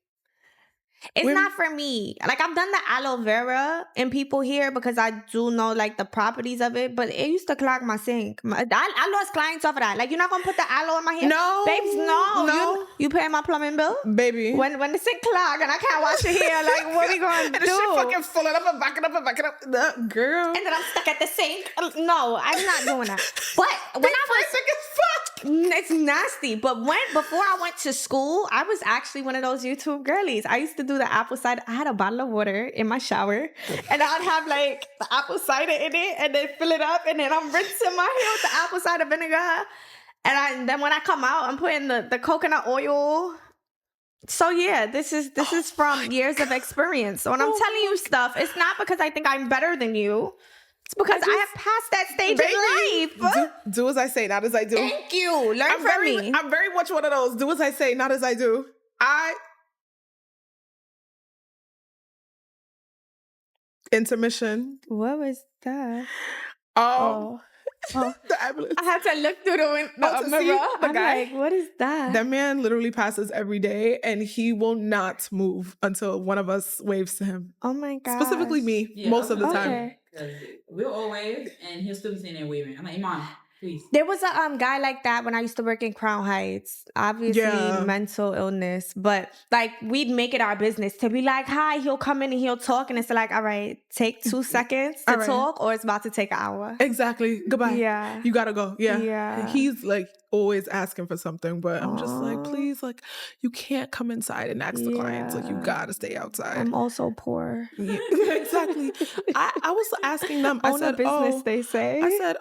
Speaker 2: It's not for me. Like, I've done the aloe vera in people here because I do know, like, the properties of it. But it used to clog my sink. I lost clients off of that. Like, you're not going to put the aloe in my hair?
Speaker 1: No.
Speaker 2: Babes, no. You paying my plumbing bill?
Speaker 1: Baby.
Speaker 2: When the sink clog and I can't wash your hair, like, what are we going to do?
Speaker 1: And the shit fucking filling up and backing up and backing up. Girl.
Speaker 2: And then I'm stuck at the sink. No, I'm not doing that. But when I was... It's nasty. But before I went to school, I was actually one of those YouTube girlies. I used to do the apple cider. I had a bottle of water in my shower, and I'd have like the apple cider in it, and then fill it up, and then I'm rinsing my hair with the apple cider vinegar. And then when I come out, I'm putting the coconut oil. So yeah, this is from years of experience. So when I'm telling you stuff, it's not because I think I'm better than you. It's because I have passed that stage in life.
Speaker 1: Do as I say, not as I do.
Speaker 2: Thank you. Learn from me.
Speaker 1: I'm very much one of those. Do as I say, not as I do. Intermission.
Speaker 2: What was that?
Speaker 1: Oh. The ambulance.
Speaker 2: I had to look through the mirror.
Speaker 1: The guy.
Speaker 2: Like, what is that?
Speaker 1: That man literally passes every day, and he will not move until one of us waves to him.
Speaker 2: Oh my God.
Speaker 1: Specifically me, most of the time.
Speaker 3: We'll all wave, and he'll still be sitting there waving. I'm like, Iman, please.
Speaker 2: There was a guy like that when I used to work in Crown Heights. Obviously, mental illness, but like we'd make it our business to be like, hi, he'll come in and he'll talk, and it's like, all right, take 2 seconds to talk, or it's about to take an hour.
Speaker 1: Exactly. Goodbye.
Speaker 2: Yeah.
Speaker 1: You gotta go. Yeah.
Speaker 2: Yeah.
Speaker 1: And he's like always asking for something, but I'm just like, please, like, you can't come inside and ask the clients. Like, you gotta stay outside.
Speaker 2: I'm also poor.
Speaker 1: Yeah. Exactly. I was asking them, I said,
Speaker 2: business, they say.
Speaker 1: I said,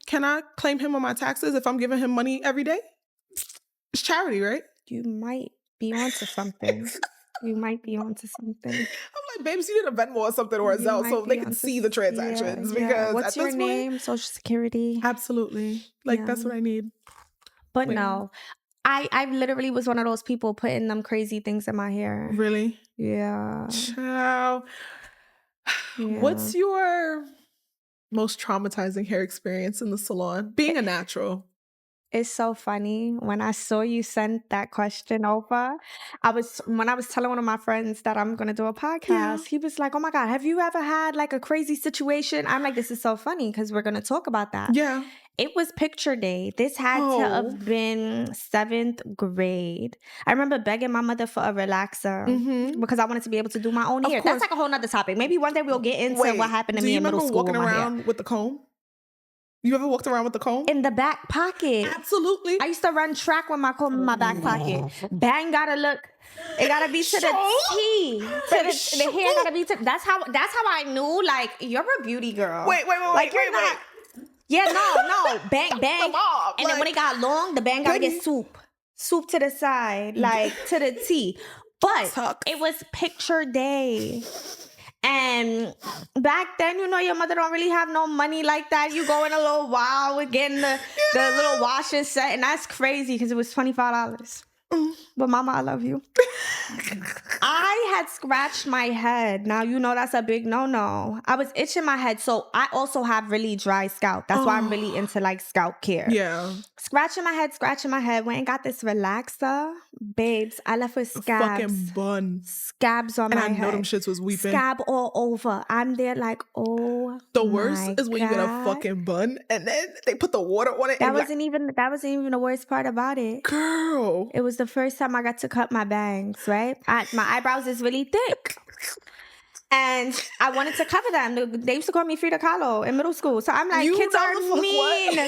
Speaker 1: can I claim him on my taxes if I'm giving him money every day? It's charity, right?
Speaker 2: You might be onto something. I'm like,
Speaker 1: babes, you need a Venmo or something or a Zelle so they can see the transactions. Because
Speaker 2: what's your name? Social Security?
Speaker 1: Absolutely. Like, that's what I need.
Speaker 2: But no, I literally was one of those people putting them crazy things in my hair.
Speaker 1: Really?
Speaker 2: Yeah.
Speaker 1: Ciao. Yeah. What's your most traumatizing hair experience in the salon? Being a natural.
Speaker 2: It's so funny. When I saw you send that question over, when I was telling one of my friends that I'm gonna do a podcast, he was like, "Oh my God, have you ever had like a crazy situation?" I'm like, "This is so funny because we're gonna talk about that."
Speaker 1: Yeah.
Speaker 2: It was picture day. This had to have been 7th grade. I remember begging my mother for a relaxer because I wanted to be able to do my own hair. That's like a whole nother topic. Maybe one day we'll get into what happened to me in middle school.
Speaker 1: Do you remember walking around with the comb? You ever walked around with the comb?
Speaker 2: In the back pocket.
Speaker 1: Absolutely.
Speaker 2: I used to run track with my comb in my back pocket. Bang gotta look. It gotta be to the T. The hair gotta be to. That's how I knew. Like, you're a beauty girl.
Speaker 1: Wait.
Speaker 2: Yeah, no. Bang. And then when it got long, the bang gotta get soup to the side, like to the T. But it was picture day. And back then, you know, your mother don't really have no money like that. You go in a little while with getting the little washer set, and that's crazy because it was $25. But mama, I love you. I had scratched my head. Now, you know that's a big no-no. I was itching my head. So I also have really dry scalp. That's why I'm really into like scalp care.
Speaker 1: Yeah.
Speaker 2: Scratching my head. Went and got this relaxer. Babes, I left with scabs.
Speaker 1: Fucking bun.
Speaker 2: Scabs on my head.
Speaker 1: And I know them shits was weeping.
Speaker 2: Scab all over. I'm there like, oh.
Speaker 1: The worst is when you get a fucking bun and then they put the water on it.
Speaker 2: That wasn't even the worst part about it.
Speaker 1: Girl.
Speaker 2: It was the first time I got to cut my bangs, right? My eyebrows is really thick. And I wanted to cover them. They used to call me Frida Kahlo in middle school. So I'm like, kids are mean.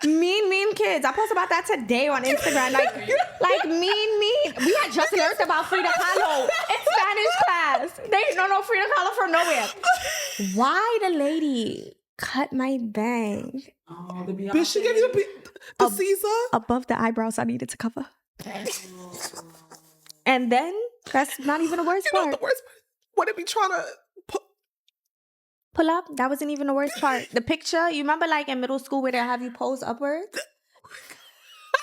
Speaker 2: Mean kids. I post about that today on Instagram. Like mean. We had just learned about Frida Kahlo in Spanish class. They don't know Frida Kahlo from nowhere. Why the lady cut my bang?
Speaker 3: Oh, the Beyonce.
Speaker 1: Bitch, she gave you the Caesar?
Speaker 2: Above the eyebrows I needed to cover. And then, that's not even the worst part.
Speaker 1: You know the worst part? What it be trying to
Speaker 2: pull up? That wasn't even the worst part. The picture, you remember like in middle school where they have you pose upwards?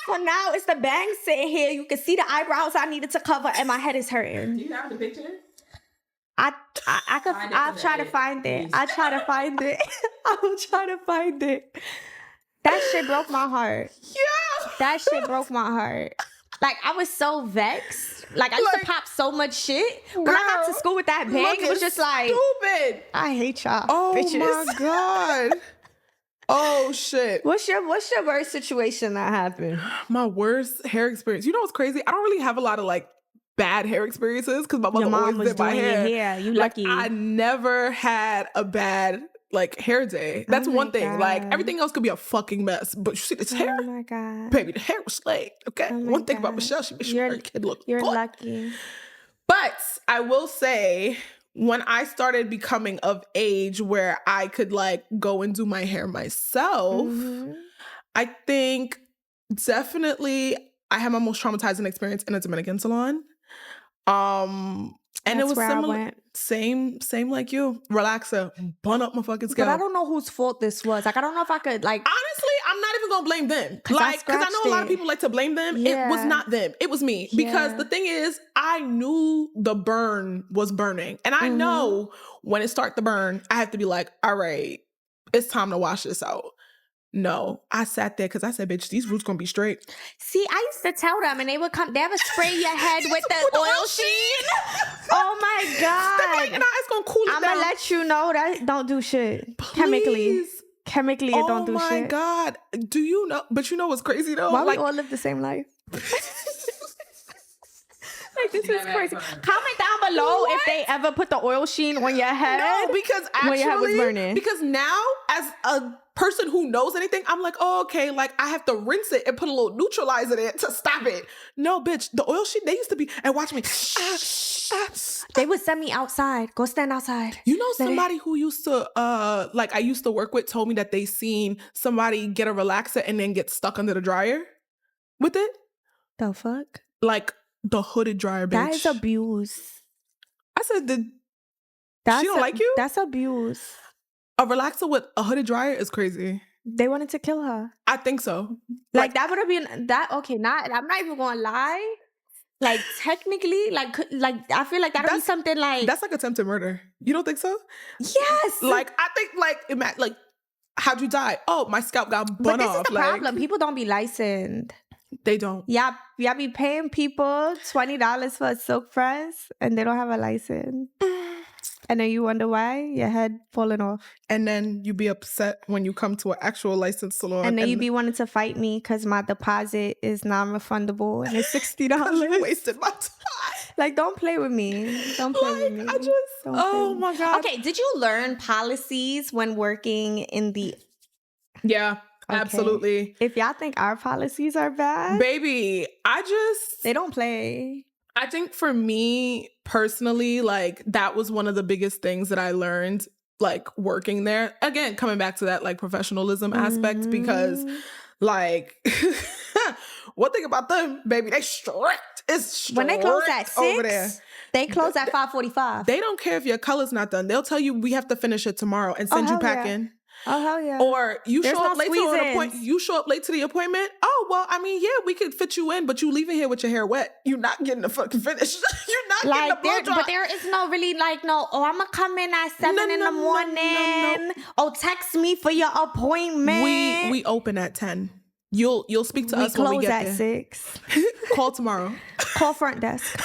Speaker 2: So now it's the bang sitting here. You can see the eyebrows I needed to cover and my head is hurting.
Speaker 3: Do you have the picture?
Speaker 2: I'll try to find it. I will try to find it. That shit broke my heart.
Speaker 1: Yeah.
Speaker 2: That shit broke my heart. Like, I was so vexed. Like, I used to pop so much shit. When I got to school with that bang, it was just like...
Speaker 1: stupid.
Speaker 2: I hate y'all,
Speaker 1: bitches. My God. Oh, shit.
Speaker 2: What's your worst situation that happened?
Speaker 1: My worst hair experience. You know what's crazy? I don't really have a lot of, like, bad hair experiences because my mother always did my hair.
Speaker 2: You lucky.
Speaker 1: I never had a bad... like hair day. That's one thing. God. Like everything else could be a fucking mess. But you see this hair?
Speaker 2: Oh my God.
Speaker 1: Baby, the hair was slayed. Okay. One thing about Michelle, she made sure her kid looked
Speaker 2: You're
Speaker 1: good.
Speaker 2: lucky.
Speaker 1: But I will say, when I started becoming of age where I could like go and do my hair myself, I think definitely I had my most traumatizing experience in a Dominican salon. And it was similar. Same like you. Relaxer. Bun up my fucking scalp.
Speaker 2: But I don't know whose fault this was. Like, I don't know if I could, like...
Speaker 1: Honestly, I'm not even gonna blame them. Like, because I know a lot of people like to blame them. Yeah. It was not them. It was me. Because the thing is, I knew the burn was burning. And I know when it starts to burn, I have to be like, all right, it's time to wash this out. No, I sat there because I said, bitch, these roots gonna be straight.
Speaker 2: See, I used to tell them, and they would spray your head with the oil sheen. Oh my God.
Speaker 1: And it's gonna cool it down.
Speaker 2: I'm gonna let you know that don't do shit. Please. Chemically, it don't do shit.
Speaker 1: Oh my God. Do you know? But you know what's crazy though?
Speaker 2: Why we all live the same life? Like, this is crazy. Comment down below if they ever put the oil sheen on your head.
Speaker 1: No, because actually,
Speaker 2: when your head was burning.
Speaker 1: Because now, as a person who knows anything, I'm like, oh, okay, like I have to rinse it and put a little neutralizer in it to stop it. No, bitch, the oil sheen, they used to be, and watch me.
Speaker 2: They would send me outside. Go stand outside.
Speaker 1: You know, somebody who used to, like I used to work with told me that they seen somebody get a relaxer and then get stuck under the dryer with it.
Speaker 2: The fuck?
Speaker 1: Like, the hooded dryer, bitch.
Speaker 2: That is abuse.
Speaker 1: I said, she don't like you?
Speaker 2: That's abuse.
Speaker 1: A relaxer with a hooded dryer is crazy.
Speaker 2: They wanted to kill her.
Speaker 1: I think so.
Speaker 2: Like that would have been that. Okay, I'm not even gonna lie. Like technically, like I feel like that'd be something like
Speaker 1: that's like attempted murder. You don't think so?
Speaker 2: Yes.
Speaker 1: Like I think like how'd you die? Oh, my scalp got
Speaker 2: But
Speaker 1: bun
Speaker 2: this
Speaker 1: off.
Speaker 2: is the problem. People don't be licensed.
Speaker 1: They don't.
Speaker 2: Yeah, y'all be paying people $20 for a silk press and they don't have a license. And then you wonder why your head falling off.
Speaker 1: And then you be upset when you come to an actual licensed salon.
Speaker 2: And then you be wanting to fight me because my deposit is non-refundable and it's $60.
Speaker 1: You wasted my time.
Speaker 2: Like, don't play with me. Don't play with me.
Speaker 1: Oh my God.
Speaker 2: Okay, did you learn policies when working in the...
Speaker 1: Yeah,
Speaker 2: okay.
Speaker 1: Absolutely.
Speaker 2: If y'all think our policies are bad...
Speaker 1: Baby,
Speaker 2: They don't play.
Speaker 1: I think for me personally, like that was one of the biggest things that I learned, like working there. Again, coming back to that like professionalism aspect, because like one thing about them, baby, they strict. It's strict
Speaker 2: when they close at 6,
Speaker 1: over there.
Speaker 2: They close at 5:45.
Speaker 1: They don't care if your color's not done. They'll tell you we have to finish it tomorrow and send you packing.
Speaker 2: Oh, hell yeah.
Speaker 1: Or you
Speaker 2: There's
Speaker 1: show up
Speaker 2: no
Speaker 1: late to an appointment. You show up late to the appointment. Oh, well, I mean, yeah, we could fit you in, but you leaving here with your hair wet. You're not getting the fucking finish. You're not
Speaker 2: like
Speaker 1: getting the blow dry.
Speaker 2: But there is no really like, no, oh, I'm going to come in at 7 in the morning. No. Oh, text me for your appointment.
Speaker 1: We open at 10. You'll speak to us when we get there.
Speaker 2: We close at 6.
Speaker 1: Call tomorrow.
Speaker 2: Call front desk.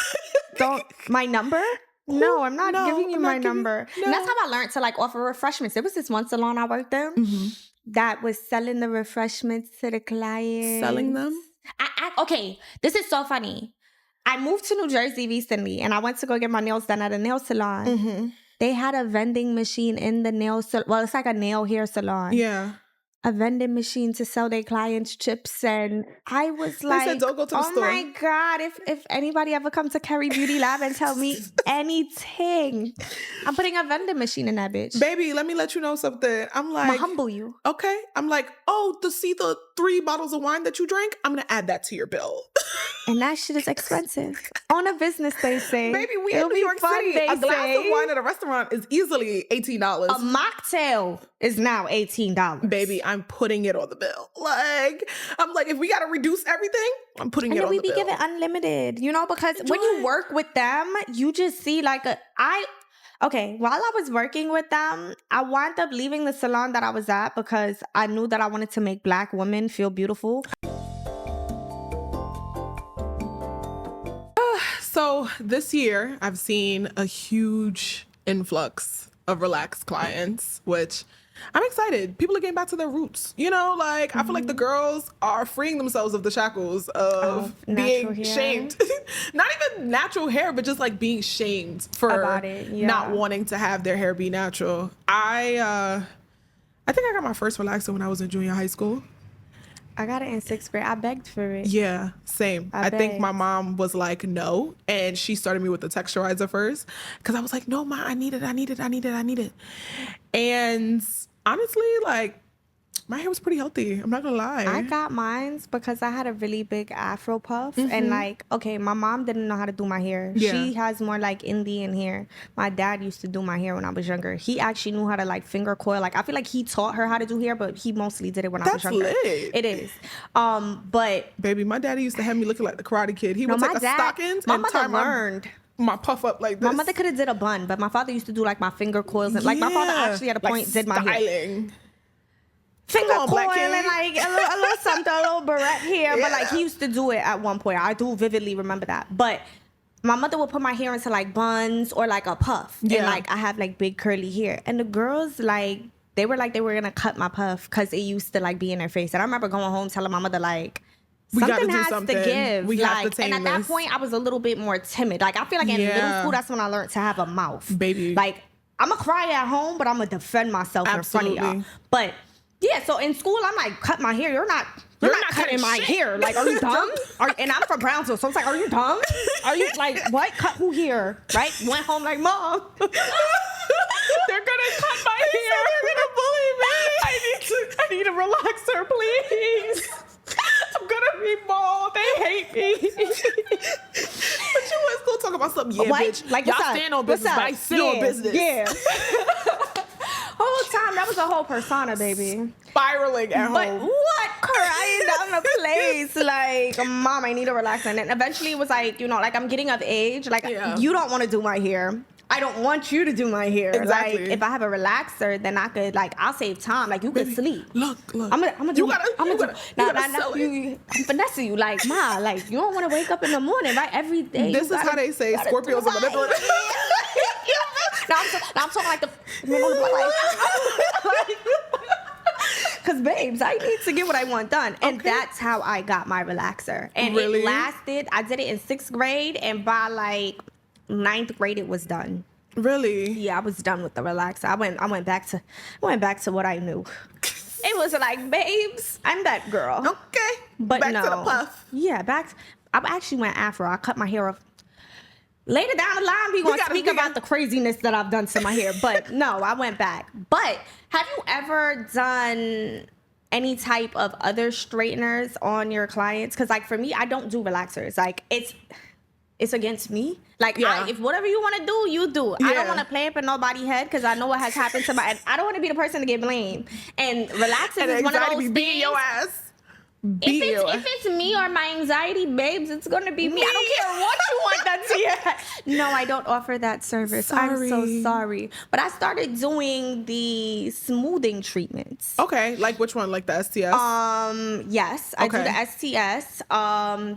Speaker 2: Don't, my number? No, I'm not giving you my number. No. And that's how I learned to like offer refreshments. There was this one salon I worked in that was selling the refreshments to the clients.
Speaker 1: Selling them?
Speaker 2: Okay, this is so funny. I moved to New Jersey recently and I went to go get my nails done at a nail salon. They had a vending machine in the nail salon. Well, it's like a nail hair salon.
Speaker 1: Yeah.
Speaker 2: A vending machine to sell their clients chips, and I was like,
Speaker 1: said, don't go to the store.
Speaker 2: my God, if anybody ever come to Kerry Beauty Lab and tell me anything, I'm putting a vending machine in that bitch.
Speaker 1: Baby, let me let you know something. I'm like,
Speaker 2: I'm gonna humble you.
Speaker 1: Okay. I'm like, oh, to see the 3 bottles of wine that you drank, I'm gonna add that to your bill.
Speaker 2: And that shit is expensive. On a business, they say.
Speaker 1: Baby, we in New York City. A glass of wine at a restaurant is easily $18.
Speaker 2: A mocktail is now $18.
Speaker 1: Baby, I'm putting it on the bill. Like, I'm like, if we gotta reduce everything, I'm putting it on the bill. And then we be
Speaker 2: giving unlimited, you know, because when you work with them, you just see like okay, while I was working with them, I wound up leaving the salon that I was at because I knew that I wanted to make Black women feel beautiful.
Speaker 1: So this year, I've seen a huge influx of relaxed clients, which I'm excited. People are getting back to their roots. You know, like, I feel like the girls are freeing themselves of the shackles of being shamed. Not even natural hair, but just like being shamed for not wanting to have their hair be natural. I think I got my first relaxer when I was in junior high school.
Speaker 2: I got it in 6th grade. I begged for it.
Speaker 1: Yeah, same. I think my mom was like, no. And she started me with the texturizer first. Because I was like, no, Ma, I need it. And honestly, like, my hair was pretty healthy. I'm not gonna lie.
Speaker 2: I got mine because I had a really big afro puff. And like, okay, my mom didn't know how to do my hair. Yeah. She has more like Indian hair. My dad used to do my hair when I was younger. He actually knew how to like finger coil. Like, I feel like he taught her how to do hair, but he mostly did it when I was younger.
Speaker 1: That's lit.
Speaker 2: It is. But
Speaker 1: baby, my daddy used to have me looking like the Karate Kid. He would take a stockings and tie my puff up like this.
Speaker 2: My mother could have did a bun, but my father used to do like my finger coils. And like my father actually at a point did my hair. Finger coil and like a little something, a little barrette here. Yeah. But like he used to do it at one point. I do vividly remember that. But my mother would put my hair into like buns or like a puff. Yeah. And like I have like big curly hair. And the girls like, they were gonna cut my puff because it used to like be in their face. And I remember going home telling my mother like, something has to give.
Speaker 1: We have to tame
Speaker 2: and at that point I was a little bit more timid. Like I feel like in middle school, that's when I learned to have a mouth.
Speaker 1: Baby.
Speaker 2: Like I'm gonna cry at home, but I'm gonna defend myself in front of y'all. But yeah, so in school, I'm like, cut my hair. You're not cutting my hair. Like, are you dumb? And I'm from Brownsville, so it's like, are you dumb? Are you like, what? Cut who here? Right? Went home like, Mom, they're gonna cut my hair. They're gonna bully me. I need a relaxer, please. I'm gonna be bald. They hate me.
Speaker 1: But you was gonna talk about something, bitch.
Speaker 2: Like,
Speaker 1: y'all stand on business, but I sit on business.
Speaker 2: Yeah. Whole time, that was a whole persona, baby.
Speaker 1: Spiraling at home.
Speaker 2: What? Crying down the place. Like, Mom, I need a relaxer. And then eventually it was like, you know, like I'm getting of age. Like, you don't want to do my hair. I don't want you to do my hair.
Speaker 1: Exactly.
Speaker 2: Like, if I have a relaxer, then I could, like, I'll save time. Like, you could sleep.
Speaker 1: Look.
Speaker 2: I'm gonna do it. I'm finessing you. Like, Ma, like, you don't want to wake up in the morning, right? Every day.
Speaker 1: This is how they say Scorpios are manipulative.
Speaker 2: I'm talking like the because babes, I need to get what I want done. And that's how I got my relaxer. And it lasted, I did it in 6th grade, and by like 9th grade it was done.
Speaker 1: Really?
Speaker 2: Yeah, I was done with the relaxer. I went back to what I knew. It was like, babes, I'm that girl.
Speaker 1: Okay.
Speaker 2: But
Speaker 1: back to the puff.
Speaker 2: Yeah, I actually went afro. I cut my hair off. Later down the line, we're going to speak about the craziness that I've done to my hair. But no, I went back. But have you ever done any type of other straighteners on your clients? Because, like, for me, I don't do relaxers. Like, it's against me. Like, if whatever you want to do, you do. I don't want to play up in nobody's head because I know what has happened to and I don't want to be the person to get blamed. And relaxers is one of those things.
Speaker 1: Your ass.
Speaker 2: If it's me or my anxiety, babes, it's gonna be me. I don't care what you want done to your head. No, I don't offer that service.
Speaker 1: Sorry.
Speaker 2: I'm so sorry. But I started doing the smoothing treatments.
Speaker 1: Okay, like which one? Like the STS?
Speaker 2: Yes, I do the STS.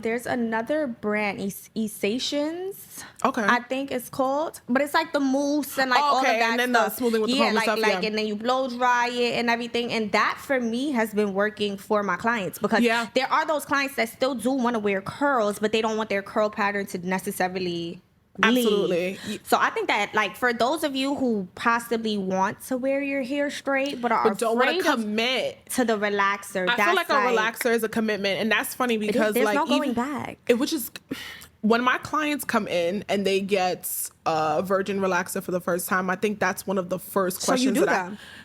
Speaker 2: There's another brand, Essations.
Speaker 1: Okay.
Speaker 2: I think it's called. But it's like the mousse and like all of that
Speaker 1: and then
Speaker 2: stuff.
Speaker 1: the smoothing with the foam and stuff.
Speaker 2: And then you blow dry it and everything. And that for me has been working for my clients because there are those clients that still do want to wear curls, but they don't want their curl pattern to necessarily
Speaker 1: Absolutely.
Speaker 2: leave. So I think that, like, for those of you who possibly want to wear your hair straight but don't want to
Speaker 1: commit
Speaker 2: to the relaxer,
Speaker 1: I feel like a relaxer is a commitment, and that's funny because
Speaker 2: there's no going back.
Speaker 1: Which is when my clients come in and they get a virgin relaxer for the first time, I think that's one of the first questions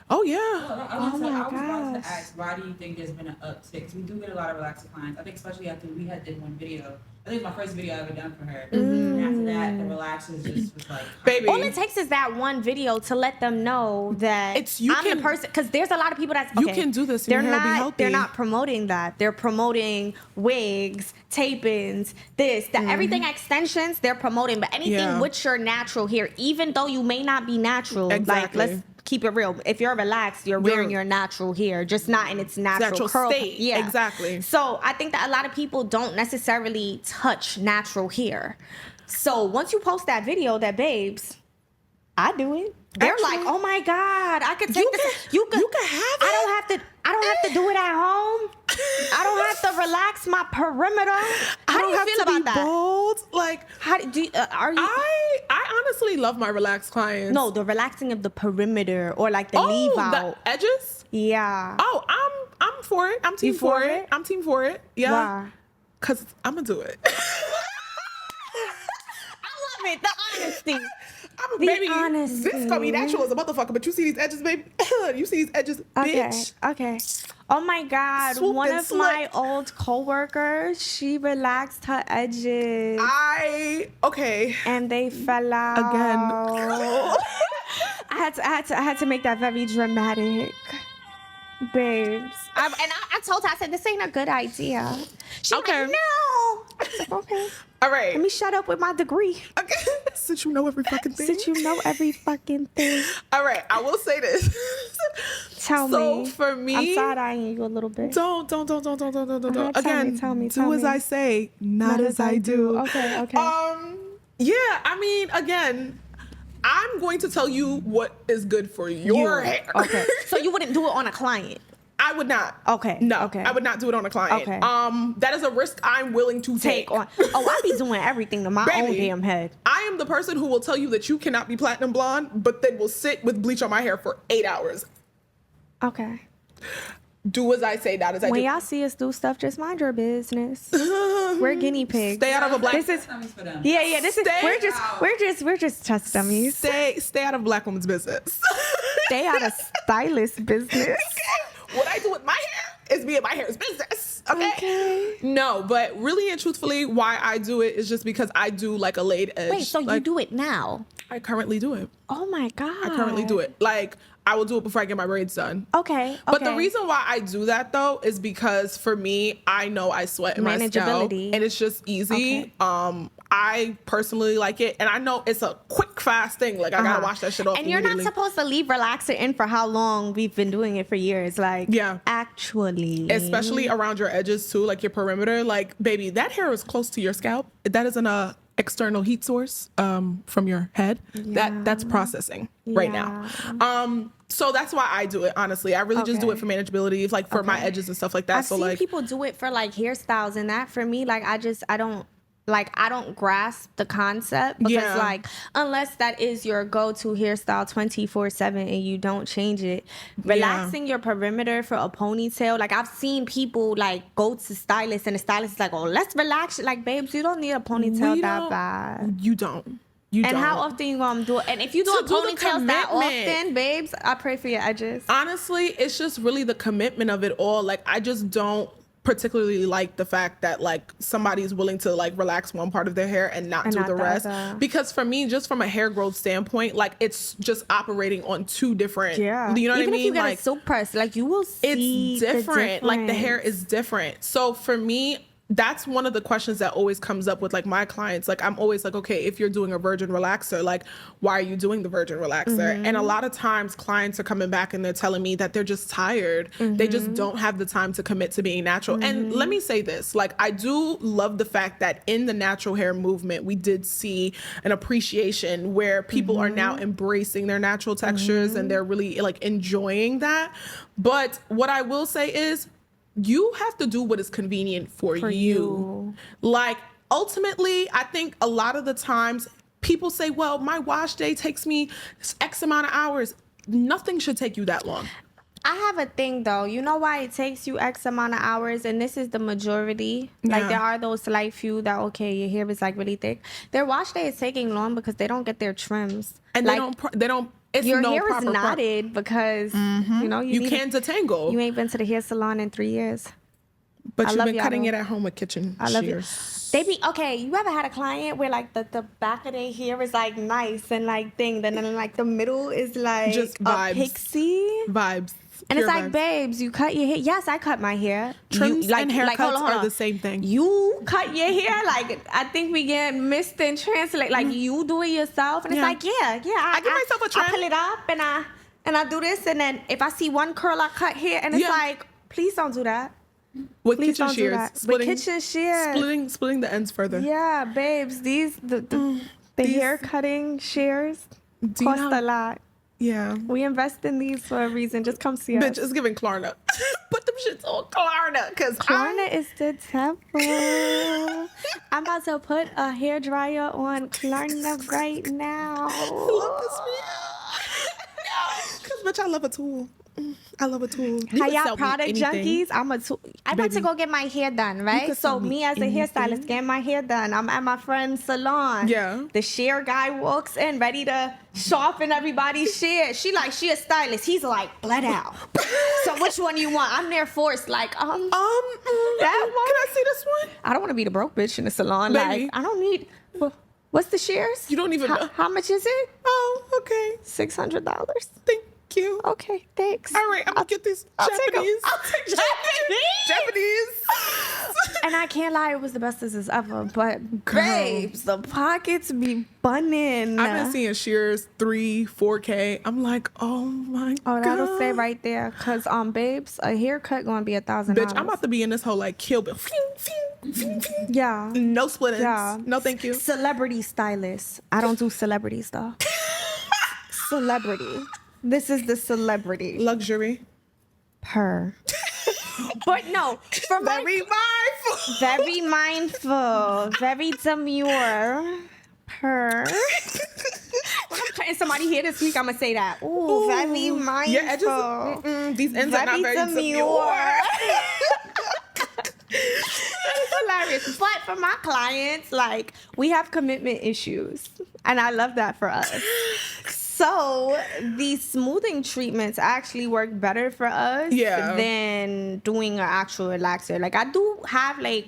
Speaker 1: Oh yeah.
Speaker 3: I was about to ask, why do you think there's been an uptick? We do get a lot of relaxer clients. I think especially after we did one video. I think it was my first video I ever done for her. And after that, the relaxers just was like,
Speaker 2: baby. All it takes is that one video to let them know that I'm the person. Because there's a lot of people you
Speaker 1: can do this. They're
Speaker 2: not promoting that. They're promoting wigs, tape-ins, this, that, everything extensions. They're promoting, but anything with your natural hair, even though you may not be natural, like let's keep it real. If you're relaxed, you're wearing your natural hair, just not in its natural curl
Speaker 1: state. Yeah, exactly.
Speaker 2: So I think that a lot of people don't necessarily touch natural hair. So once you post that video, that babes, I do it. They're like, oh my God, I could take this. You can have it. I don't have to do it at home. I don't have to relax my perimeter. How do you feel about that?
Speaker 1: Bold. Like,
Speaker 2: how do you, are you?
Speaker 1: I honestly love my relaxed clients.
Speaker 2: No, the relaxing of the perimeter or like the leave out.
Speaker 1: The edges.
Speaker 2: Yeah.
Speaker 1: Oh, I'm for it. I'm team for it. I'm team for it. Yeah.
Speaker 2: Why?
Speaker 1: Cause I'm gonna do it.
Speaker 2: I love it. The honesty.
Speaker 1: Baby, this is gonna be natural as a motherfucker, but you see these edges, baby. You see these edges, bitch.
Speaker 2: Okay. Oh my God. One of my old coworkers, she relaxed her edges. And they fell out.
Speaker 1: Again.
Speaker 2: I had to make that very dramatic. Babes. I told her, I said, this ain't a good idea. She was like, no. I said, okay.
Speaker 1: All right.
Speaker 2: Let me shut up with my degree.
Speaker 1: Okay. Since you know every fucking thing. All right. I will say this.
Speaker 2: Tell me.
Speaker 1: So for me,
Speaker 2: I'm side-eyeing you a little bit.
Speaker 1: Don't. Again,
Speaker 2: tell me.
Speaker 1: Do as I say, not as I do.
Speaker 2: Okay.
Speaker 1: Yeah. I mean, again, I'm going to tell you what is good for your hair.
Speaker 2: Okay. So you wouldn't do it on a client?
Speaker 1: I would not.
Speaker 2: Okay.
Speaker 1: No.
Speaker 2: Okay.
Speaker 1: I would not do it on a client.
Speaker 2: Okay.
Speaker 1: That is a risk I'm willing to take
Speaker 2: on. Oh, I be doing everything to my own damn head.
Speaker 1: I am the person who will tell you that you cannot be platinum blonde, but then will sit with bleach on my hair for 8 hours.
Speaker 2: Okay.
Speaker 1: Do as I say, not as I do.
Speaker 2: When y'all see us do stuff, just mind your business. We're guinea pigs.
Speaker 1: Stay out of a black.
Speaker 2: This is we're just test dummies.
Speaker 1: Stay out of black woman's business.
Speaker 2: Stay out of stylist business.
Speaker 1: What I do with my hair is me and my hair's business. Okay. No, but really and truthfully, why I do it is just because I do like a laid edge.
Speaker 2: Wait, so you do it now?
Speaker 1: I currently do it.
Speaker 2: Oh my God.
Speaker 1: I currently do it. Like, I will do it before I get my braids done.
Speaker 2: Okay.
Speaker 1: But the reason why I do that though is because for me, I know I sweat in my scalp and it's just easy. I personally like it, and I know it's a quick, fast thing. Like I gotta wash that shit off.
Speaker 2: And you're not supposed to leave relaxer in for how long? We've been doing it for years. Like, actually,
Speaker 1: especially around your edges too, like your perimeter. Like, baby, that hair is close to your scalp. That isn't a external heat source from your head. That's processing right now. So that's why I do it. Honestly, I really just do it for manageability, like for my edges and stuff like that.
Speaker 2: I've seen people do it for like hairstyles, and that for me, like I don't grasp the concept because like unless that is your go-to hairstyle 24/7 and you don't change it, relaxing your perimeter for a ponytail, like I've seen people like go to stylists and the stylist is like, oh, let's relax. Like, babes, you don't need a ponytail that bad.
Speaker 1: You don't.
Speaker 2: How often you gonna do it? And if you do a ponytail that often, babes, I pray for your edges.
Speaker 1: Honestly, it's just really the commitment of it all. Like, I just don't particularly like the fact that like somebody's willing to like relax one part of their hair and not do the rest, because for me, just from a hair growth standpoint, like it's just operating on two different, you know what I mean?
Speaker 2: Even if you get
Speaker 1: like
Speaker 2: a silk press, like you will see
Speaker 1: it's different. Like the hair is different. So for me, that's one of the questions that always comes up with like my clients. Like I'm always like, okay, if you're doing a virgin relaxer, like why are you doing the virgin relaxer? And a lot of times clients are coming back and they're telling me that they're just tired. They just don't have the time to commit to being natural. And let me say this, like I do love the fact that in the natural hair movement, we did see an appreciation where people are now embracing their natural textures and they're really like enjoying that. But what I will say is, you have to do what is convenient for you. Like, ultimately, I think a lot of the times people say, well, my wash day takes me X amount of hours. Nothing should take you that long.
Speaker 2: I have a thing, though. You know why it takes you X amount of hours? And this is the majority. Like, there are those slight few that, okay, your hair is, like, really thick. Their wash day is taking long because they don't get their trims.
Speaker 1: And
Speaker 2: like,
Speaker 1: they don't.
Speaker 2: Your hair is knotted because, you know,
Speaker 1: you can't detangle.
Speaker 2: You ain't been to the hair salon in 3 years.
Speaker 1: But you've been cutting it at home with kitchen shears.
Speaker 2: They be, okay, you ever had a client where like the back of their hair is like nice and like thing, then like the middle is like
Speaker 1: just
Speaker 2: vibes. A pixie?
Speaker 1: Vibes.
Speaker 2: And it's like, babes, you cut your hair. Yes, I cut my hair.
Speaker 1: Trims and haircuts are the same thing.
Speaker 2: You cut your hair? Like, I think we get missed and translate. Like, you do it yourself? And it's like, I give myself a trim. I pull it up and I do this. And then if I see one curl, I cut here. And it's like, please don't do that.
Speaker 1: With kitchen shears.
Speaker 2: With kitchen shears.
Speaker 1: Splitting the ends further.
Speaker 2: Yeah, babes. The hair cutting shears cost a lot.
Speaker 1: Yeah.
Speaker 2: We invest in these for a reason. Just come see us.
Speaker 1: Bitch, it's giving Klarna. Put them shits on Klarna. Because
Speaker 2: Klarna is the devil. I'm about to put a hairdryer on Klarna right now.
Speaker 1: Love this because, bitch, I love a tool. I love a tool.
Speaker 2: How y'all product junkies? I'm a tool. I went to go get my hair done, right? So me as a hairstylist getting my hair done. I'm at my friend's salon.
Speaker 1: Yeah.
Speaker 2: The shear guy walks in ready to sharpen everybody's shear. She a stylist. He's like, bled out. So which one you want? I'm there forced like, that one. Can
Speaker 1: I see this one?
Speaker 2: I don't want to be the broke bitch in the salon.
Speaker 1: Baby.
Speaker 2: Like, I don't need. What's the shears?
Speaker 1: You don't even know.
Speaker 2: How much is it?
Speaker 1: Oh, okay.
Speaker 2: $600.
Speaker 1: Thank you.
Speaker 2: Okay, thanks.
Speaker 1: All right, I'm gonna get this Japanese.
Speaker 2: I'll take
Speaker 1: Japanese.
Speaker 2: And I can't lie, it was the bestest ever. But babes, the pockets be bunning.
Speaker 1: I've been seeing shears 3, 4K. I'm like, oh my god.
Speaker 2: Oh, that'll stay right there. Cause babes, a haircut gonna be $1,000.
Speaker 1: Bitch, I'm about to be in this whole like Kill Bill.
Speaker 2: Yeah.
Speaker 1: No split ends.
Speaker 2: Yeah.
Speaker 1: No, thank you.
Speaker 2: Celebrity stylist. I don't do celebrities though. Celebrity. This is the celebrity.
Speaker 1: Luxury.
Speaker 2: Her. But no, for
Speaker 1: very mindful.
Speaker 2: Very mindful. Very demure. Her. When I'm cutting somebody here this week, I'm gonna say that. Ooh, very mindful.
Speaker 1: Your edges, these ends are not very demure.
Speaker 2: It's hilarious. But for my clients, like, we have commitment issues. And I love that for us. So these smoothing treatments actually work better for us than doing an actual relaxer. Like, I do have like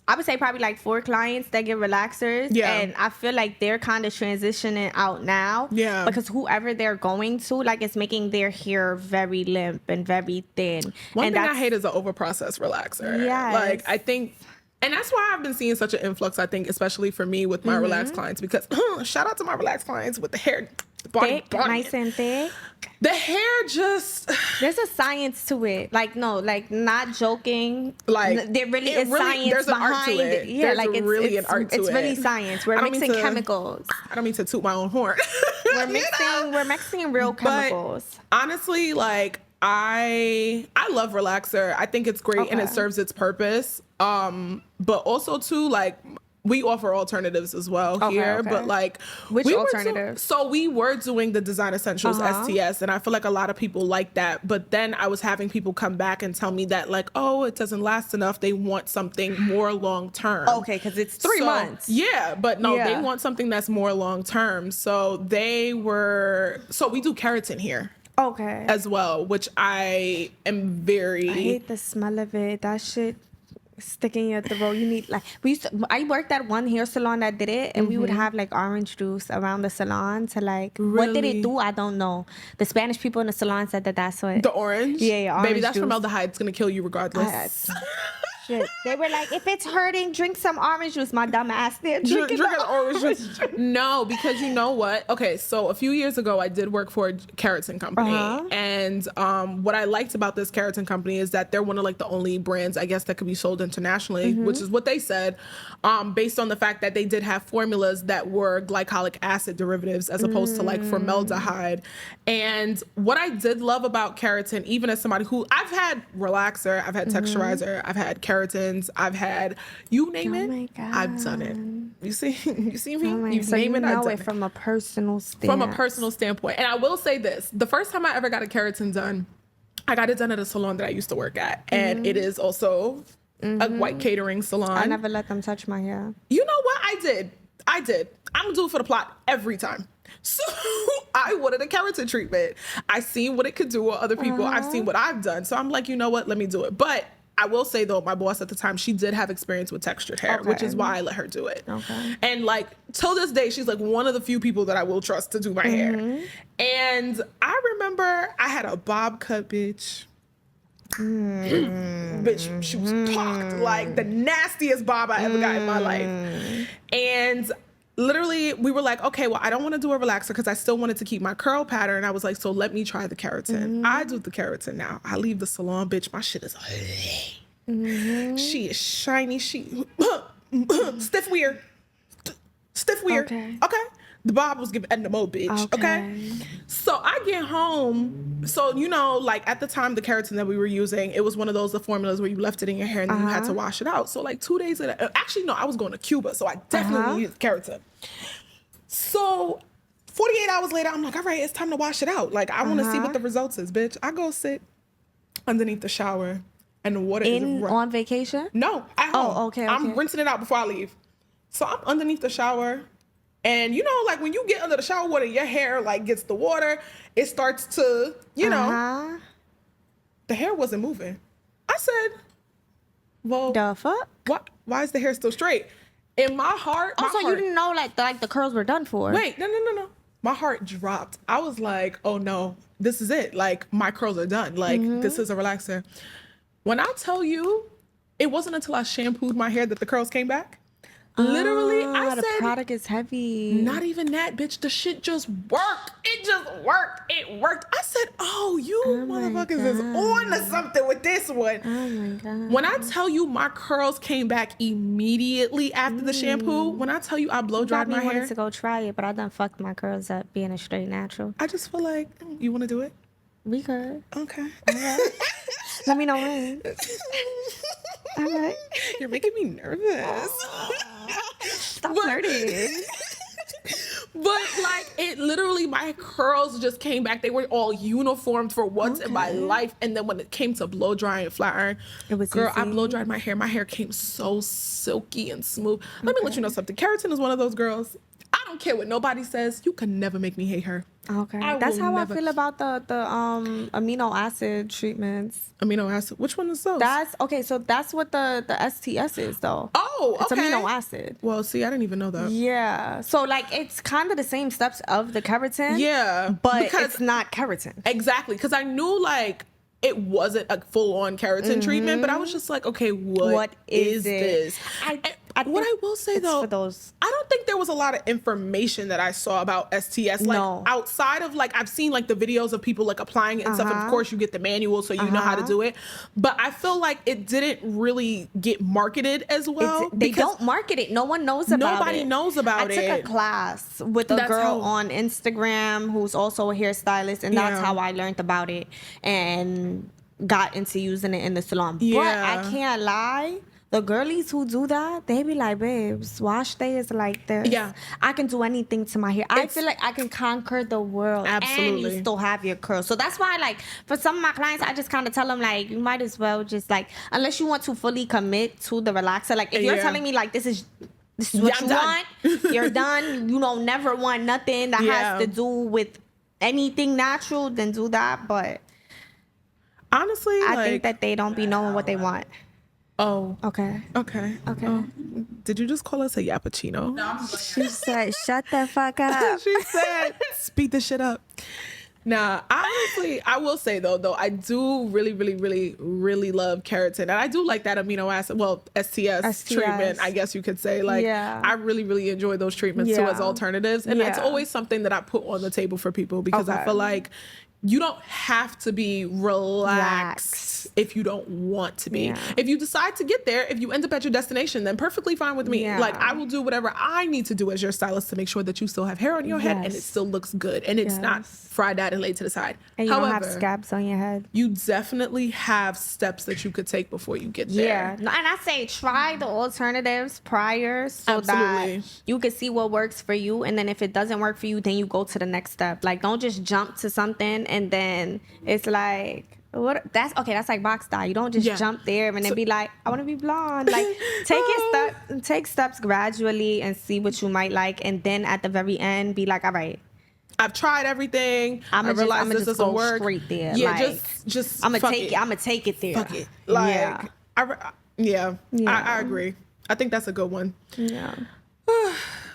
Speaker 2: I would say probably like 4 clients that get relaxers.
Speaker 1: Yeah.
Speaker 2: And I feel like they're kind of transitioning out now.
Speaker 1: Yeah.
Speaker 2: Because whoever they're going to, like, it's making their hair very limp and very thin.
Speaker 1: One thing I hate is an overprocessed relaxer.
Speaker 2: Yes.
Speaker 1: Like, I think, and that's why I've been seeing such an influx, I think, especially for me with my relaxed clients, because shout out to my relaxed clients with the hair.
Speaker 2: Thick, nice and thick.
Speaker 1: The hair just...
Speaker 2: There's a science to it. Like, no, like, not joking.
Speaker 1: Like,
Speaker 2: there really is science
Speaker 1: there's an art to
Speaker 2: behind it. Yeah,
Speaker 1: there's
Speaker 2: like,
Speaker 1: an art to it.
Speaker 2: It's really science. We're mixing chemicals.
Speaker 1: I don't mean to toot my own horn.
Speaker 2: We're mixing real chemicals.
Speaker 1: But honestly, like, I love relaxer. I think it's great and it serves its purpose. But also too, like, we offer alternatives as well here, but like,
Speaker 2: which alternatives?
Speaker 1: So we were doing the Design Essentials STS, and I feel like a lot of people like that. But then I was having people come back and tell me that, like, oh, it doesn't last enough. They want something more long term.
Speaker 2: Okay, because it's 3 months.
Speaker 1: Yeah, but no, they want something that's more long term. So we do keratin here.
Speaker 2: Okay.
Speaker 1: As well, which I am very... I
Speaker 2: hate the smell of it. That shit sticking in your throat. You need, like, I worked at one hair salon that did it, and we would have like orange juice around the salon to like... What did it do? I don't know. The Spanish people in the salon said that's what...
Speaker 1: The orange?
Speaker 2: Yeah, orange
Speaker 1: baby, that's
Speaker 2: juice.
Speaker 1: formaldehyde. It's gonna kill you regardless.
Speaker 2: Shit. They were like, if it's hurting, drink some orange juice. My dumb ass there. Drink
Speaker 1: an orange juice. No, because you know what? Okay, so a few years ago, I did work for a keratin company. And what I liked about this keratin company is that they're one of like the only brands, I guess, that could be sold internationally, which is what they said, based on the fact that they did have formulas that were glycolic acid derivatives as opposed to like formaldehyde. And what I did love about keratin, even as somebody who... I've had relaxer, I've had texturizer, I've had keratins, I've had, you name it,
Speaker 2: my God.
Speaker 1: I've done it. You see me?
Speaker 2: So you know it from a personal standpoint.
Speaker 1: From a personal standpoint. And I will say this, the first time I ever got a keratin done, I got it done at a salon that I used to work at. And it is also a white catering salon.
Speaker 2: I never let them touch my hair.
Speaker 1: You know what? I did. I'm gonna do it for the plot every time. So I wanted a keratin treatment. I seen what it could do with other people. I've seen what I've done. So I'm like, you know what? Let me do it. But I will say, though, my boss at the time, she did have experience with textured hair, which is why I let her do it. Okay. And, like, till this day, she's, like, one of the few people that I will trust to do my hair. And I remember I had a bob cut, bitch. Bitch, she was talked like the nastiest bob I ever got in my life. And... literally, we were like, okay, well, I don't want to do a relaxer because I still wanted to keep my curl pattern. I was like, so let me try the keratin. I do the keratin now. I leave the salon, bitch. My shit is... She is shiny. She... stiff weird. Stiff weird. Okay. The bob was giving Edna-mo, bitch. Okay. So I get home. So, you know, like at the time, the keratin that we were using, it was one of those the formulas where you left it in your hair and then you had to wash it out. So like 2 days later, actually, no, I was going to Cuba. So I definitely used keratin. So 48 hours later, I'm like, all right, it's time to wash it out. Like, I want to see what the results is, bitch. I go sit underneath the shower and the water is...
Speaker 2: on vacation?
Speaker 1: No, at home.
Speaker 2: Oh, okay.
Speaker 1: I'm rinsing it out before I leave. So I'm underneath the shower. And, you know, like when you get under the shower water, your hair like gets the water. It starts to, you know, the hair wasn't moving. I said, well,
Speaker 2: the fuck?
Speaker 1: Why is the hair still straight? In my heart,
Speaker 2: you didn't know like the curls were done for.
Speaker 1: Wait, no. My heart dropped. I was like, oh no, this is it. Like my curls are done. Like this is a relaxer. When I tell you, it wasn't until I shampooed my hair that the curls came back. Literally, I said...
Speaker 2: the product is heavy.
Speaker 1: Not even that, bitch. The shit just worked. It just worked. It worked. I said, oh, you motherfuckers is on to something with this one.
Speaker 2: Oh, my God.
Speaker 1: When I tell you my curls came back immediately after the shampoo, when I tell you I blow dried my hair...
Speaker 2: I wanted to go try it, but I done fucked my curls up being a straight natural.
Speaker 1: I just feel like, you want to do it?
Speaker 2: We could.
Speaker 1: Okay.
Speaker 2: Let me know when. All right.
Speaker 1: You're making me nervous.
Speaker 2: Stop flirting.
Speaker 1: But like it literally, my curls just came back. They were all uniformed for once in my life. And then when it came to blow dry and flat iron,
Speaker 2: it was
Speaker 1: girl,
Speaker 2: easy.
Speaker 1: I blow dried my hair. My hair came so silky and smooth. Let me let you know something. Keratin is one of those girls. I don't don't care what nobody says. You can never make me hate her.
Speaker 2: Okay. That's how I feel about the amino acid treatments.
Speaker 1: Amino acid? Which one is those?
Speaker 2: So that's what the STS is, though.
Speaker 1: Oh, okay.
Speaker 2: It's amino acid.
Speaker 1: Well, see, I didn't even know that.
Speaker 2: Yeah. So, like, it's kind of the same steps of the keratin.
Speaker 1: Yeah.
Speaker 2: But it's not keratin.
Speaker 1: Exactly. Because I knew, like, it wasn't a full-on keratin treatment, but I was just like, okay, what is this? What I will say, though, I don't think there was a lot of information that I saw about STS. Like, outside of, like, I've seen, like, the videos of people, like, applying it and stuff. And, of course, you get the manual, so you know how to do it. But I feel like it didn't really get marketed as well.
Speaker 2: They don't market it. No one knows about it.
Speaker 1: Nobody knows about it.
Speaker 2: I took a class with a girl on Instagram who's also a hairstylist, and that's how I learned about it and got into using it in the salon. But I can't lie. The girlies who do that, they be like, babes, wash day is like this. Yeah. I can do anything to my hair. I feel like I can conquer the world. Absolutely. And you still have your curls. So that's why, like, for some of my clients, I just kind of tell them, like, you might as well just, like, unless you want to fully commit to the relaxer. Like, if you're telling me, like, this is what you want, you're done. You don't never want nothing that has to do with anything natural, then do that. But
Speaker 1: honestly,
Speaker 2: I think that they don't be knowing what they want.
Speaker 1: Oh.
Speaker 2: Okay.
Speaker 1: Oh. Did you just call us a yappuccino?
Speaker 3: No,
Speaker 2: she said, shut the fuck up.
Speaker 1: She said, speed the shit up. Nah, honestly, I will say, though, I do really, really, really, really love keratin. And I do like that amino acid, STS treatment, I guess you could say. Like, I really, really enjoy those treatments, too, as alternatives. And that's always something that I put on the table for people because I feel like you don't have to be relaxed if you don't want to be. If you decide to get there, if you end up at your destination, then perfectly fine with me. Like, I will do whatever I need to do as your stylist to make sure that you still have hair on your head and it still looks good and it's not fried out and laid to the side.
Speaker 2: And you don't have scabs on your head.
Speaker 1: You definitely have steps that you could take before you get there.
Speaker 2: Yeah. And I say try the alternatives prior so that you can see what works for you. And then if it doesn't work for you, then you go to the next step. Like, don't just jump to something and then it's like, that's like box style. You don't just jump there and then be like, I want to be blonde. Like, take steps gradually and see what you might like, and then at the very end be like, all right,
Speaker 1: I've tried everything. I realize this doesn't work.
Speaker 2: Straight there.
Speaker 1: Yeah,
Speaker 2: like,
Speaker 1: just
Speaker 2: I'm gonna take it. I'm gonna take it there.
Speaker 1: Fuck it. Like, I agree. I think that's a good one.
Speaker 2: Yeah.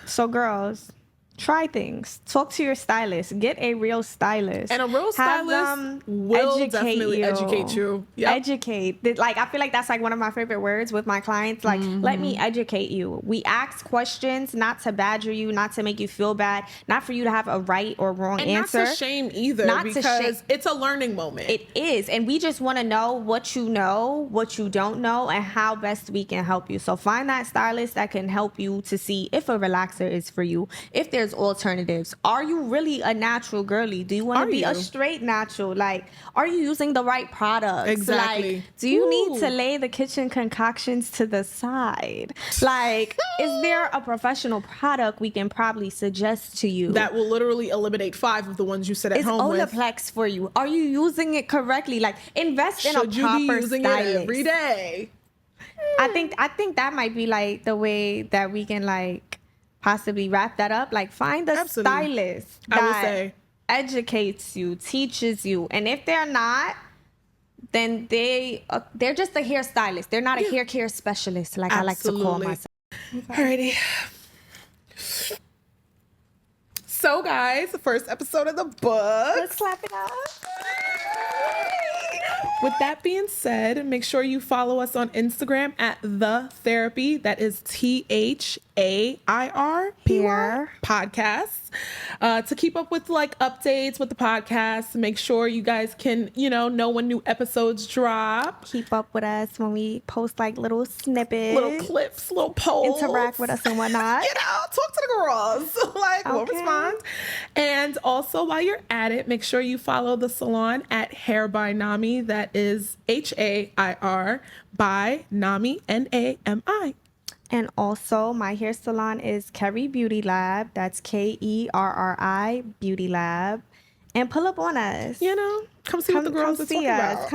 Speaker 2: So girls, try things. Talk to your stylist. Get a real stylist.
Speaker 1: And a real stylist will definitely educate you. Yep.
Speaker 2: Educate. Like, I feel like that's like one of my favorite words with my clients. Like, let me educate you. We ask questions not to badger you, not to make you feel bad, not for you to have a right or wrong answer.
Speaker 1: Not to shame either, because it's a learning moment.
Speaker 2: It is. And we just want to know what you know, what you don't know, and how best we can help you. So find that stylist that can help you to see if a relaxer is for you, if there's alternatives. Are you really a natural girly? Do you want to be a straight natural? Like, are you using the right products?
Speaker 1: Exactly.
Speaker 2: Like, do you need to lay the kitchen concoctions to the side? Like, is there a professional product we can probably suggest to you
Speaker 1: that will literally eliminate 5 of the ones you sit at home with?
Speaker 2: Is Olaplex for you? Are you using it correctly? Like, invest in a proper
Speaker 1: stylist. Should you be using it every day?
Speaker 2: I think that might be like the way that we can like possibly wrap that up. Like, find a stylist that educates you, teaches you, and if they're not, then they're just a hairstylist. They're not a hair care specialist, like I like to call myself.
Speaker 1: Alrighty. So, guys, the first episode of the book.
Speaker 2: Let's clap it up.
Speaker 1: With that being said, make sure you follow us on Instagram at The Therapy. That is THAIRPY podcasts. To keep up with like updates with the podcast, make sure you guys can, know when new episodes drop.
Speaker 2: Keep up with us when we post like little snippets,
Speaker 1: little clips, little polls.
Speaker 2: Interact with us and whatnot.
Speaker 1: Talk to the girls. We'll respond. And also, while you're at it, make sure you follow the salon at Hair by Nami. That is HAIR by Nami, NAMI.
Speaker 2: And also, my hair salon is Kerry Beauty Lab. That's KERRI Beauty Lab. And pull up on us.
Speaker 1: Come see what the girls are talking about.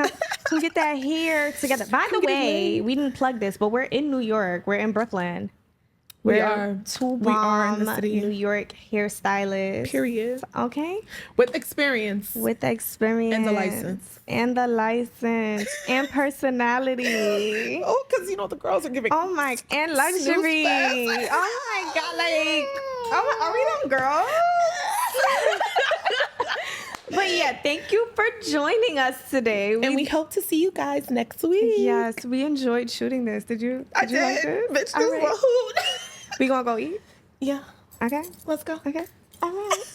Speaker 2: Come get that hair together. By the way, we didn't plug this, but we're in New York. We're in Brooklyn.
Speaker 1: We
Speaker 2: We're
Speaker 1: are.
Speaker 2: two
Speaker 1: We are in the
Speaker 2: bomb
Speaker 1: city.
Speaker 2: New York hairstylists.
Speaker 1: Period.
Speaker 2: Okay.
Speaker 1: With experience.
Speaker 2: With experience.
Speaker 1: And the license.
Speaker 2: And the license. And personality.
Speaker 1: Oh, because you know the girls are giving.
Speaker 2: Oh my, and luxury. Oh my God, like, oh, are we them girls? But yeah, thank you for joining us today.
Speaker 1: And we hope to see you guys next week.
Speaker 2: Yes, we enjoyed shooting this. Did you?
Speaker 1: I did.
Speaker 2: Like this?
Speaker 1: Bitch, this was a hoot.
Speaker 2: We gonna go eat?
Speaker 1: Yeah.
Speaker 2: Okay.
Speaker 1: Let's go.
Speaker 2: Okay. All right.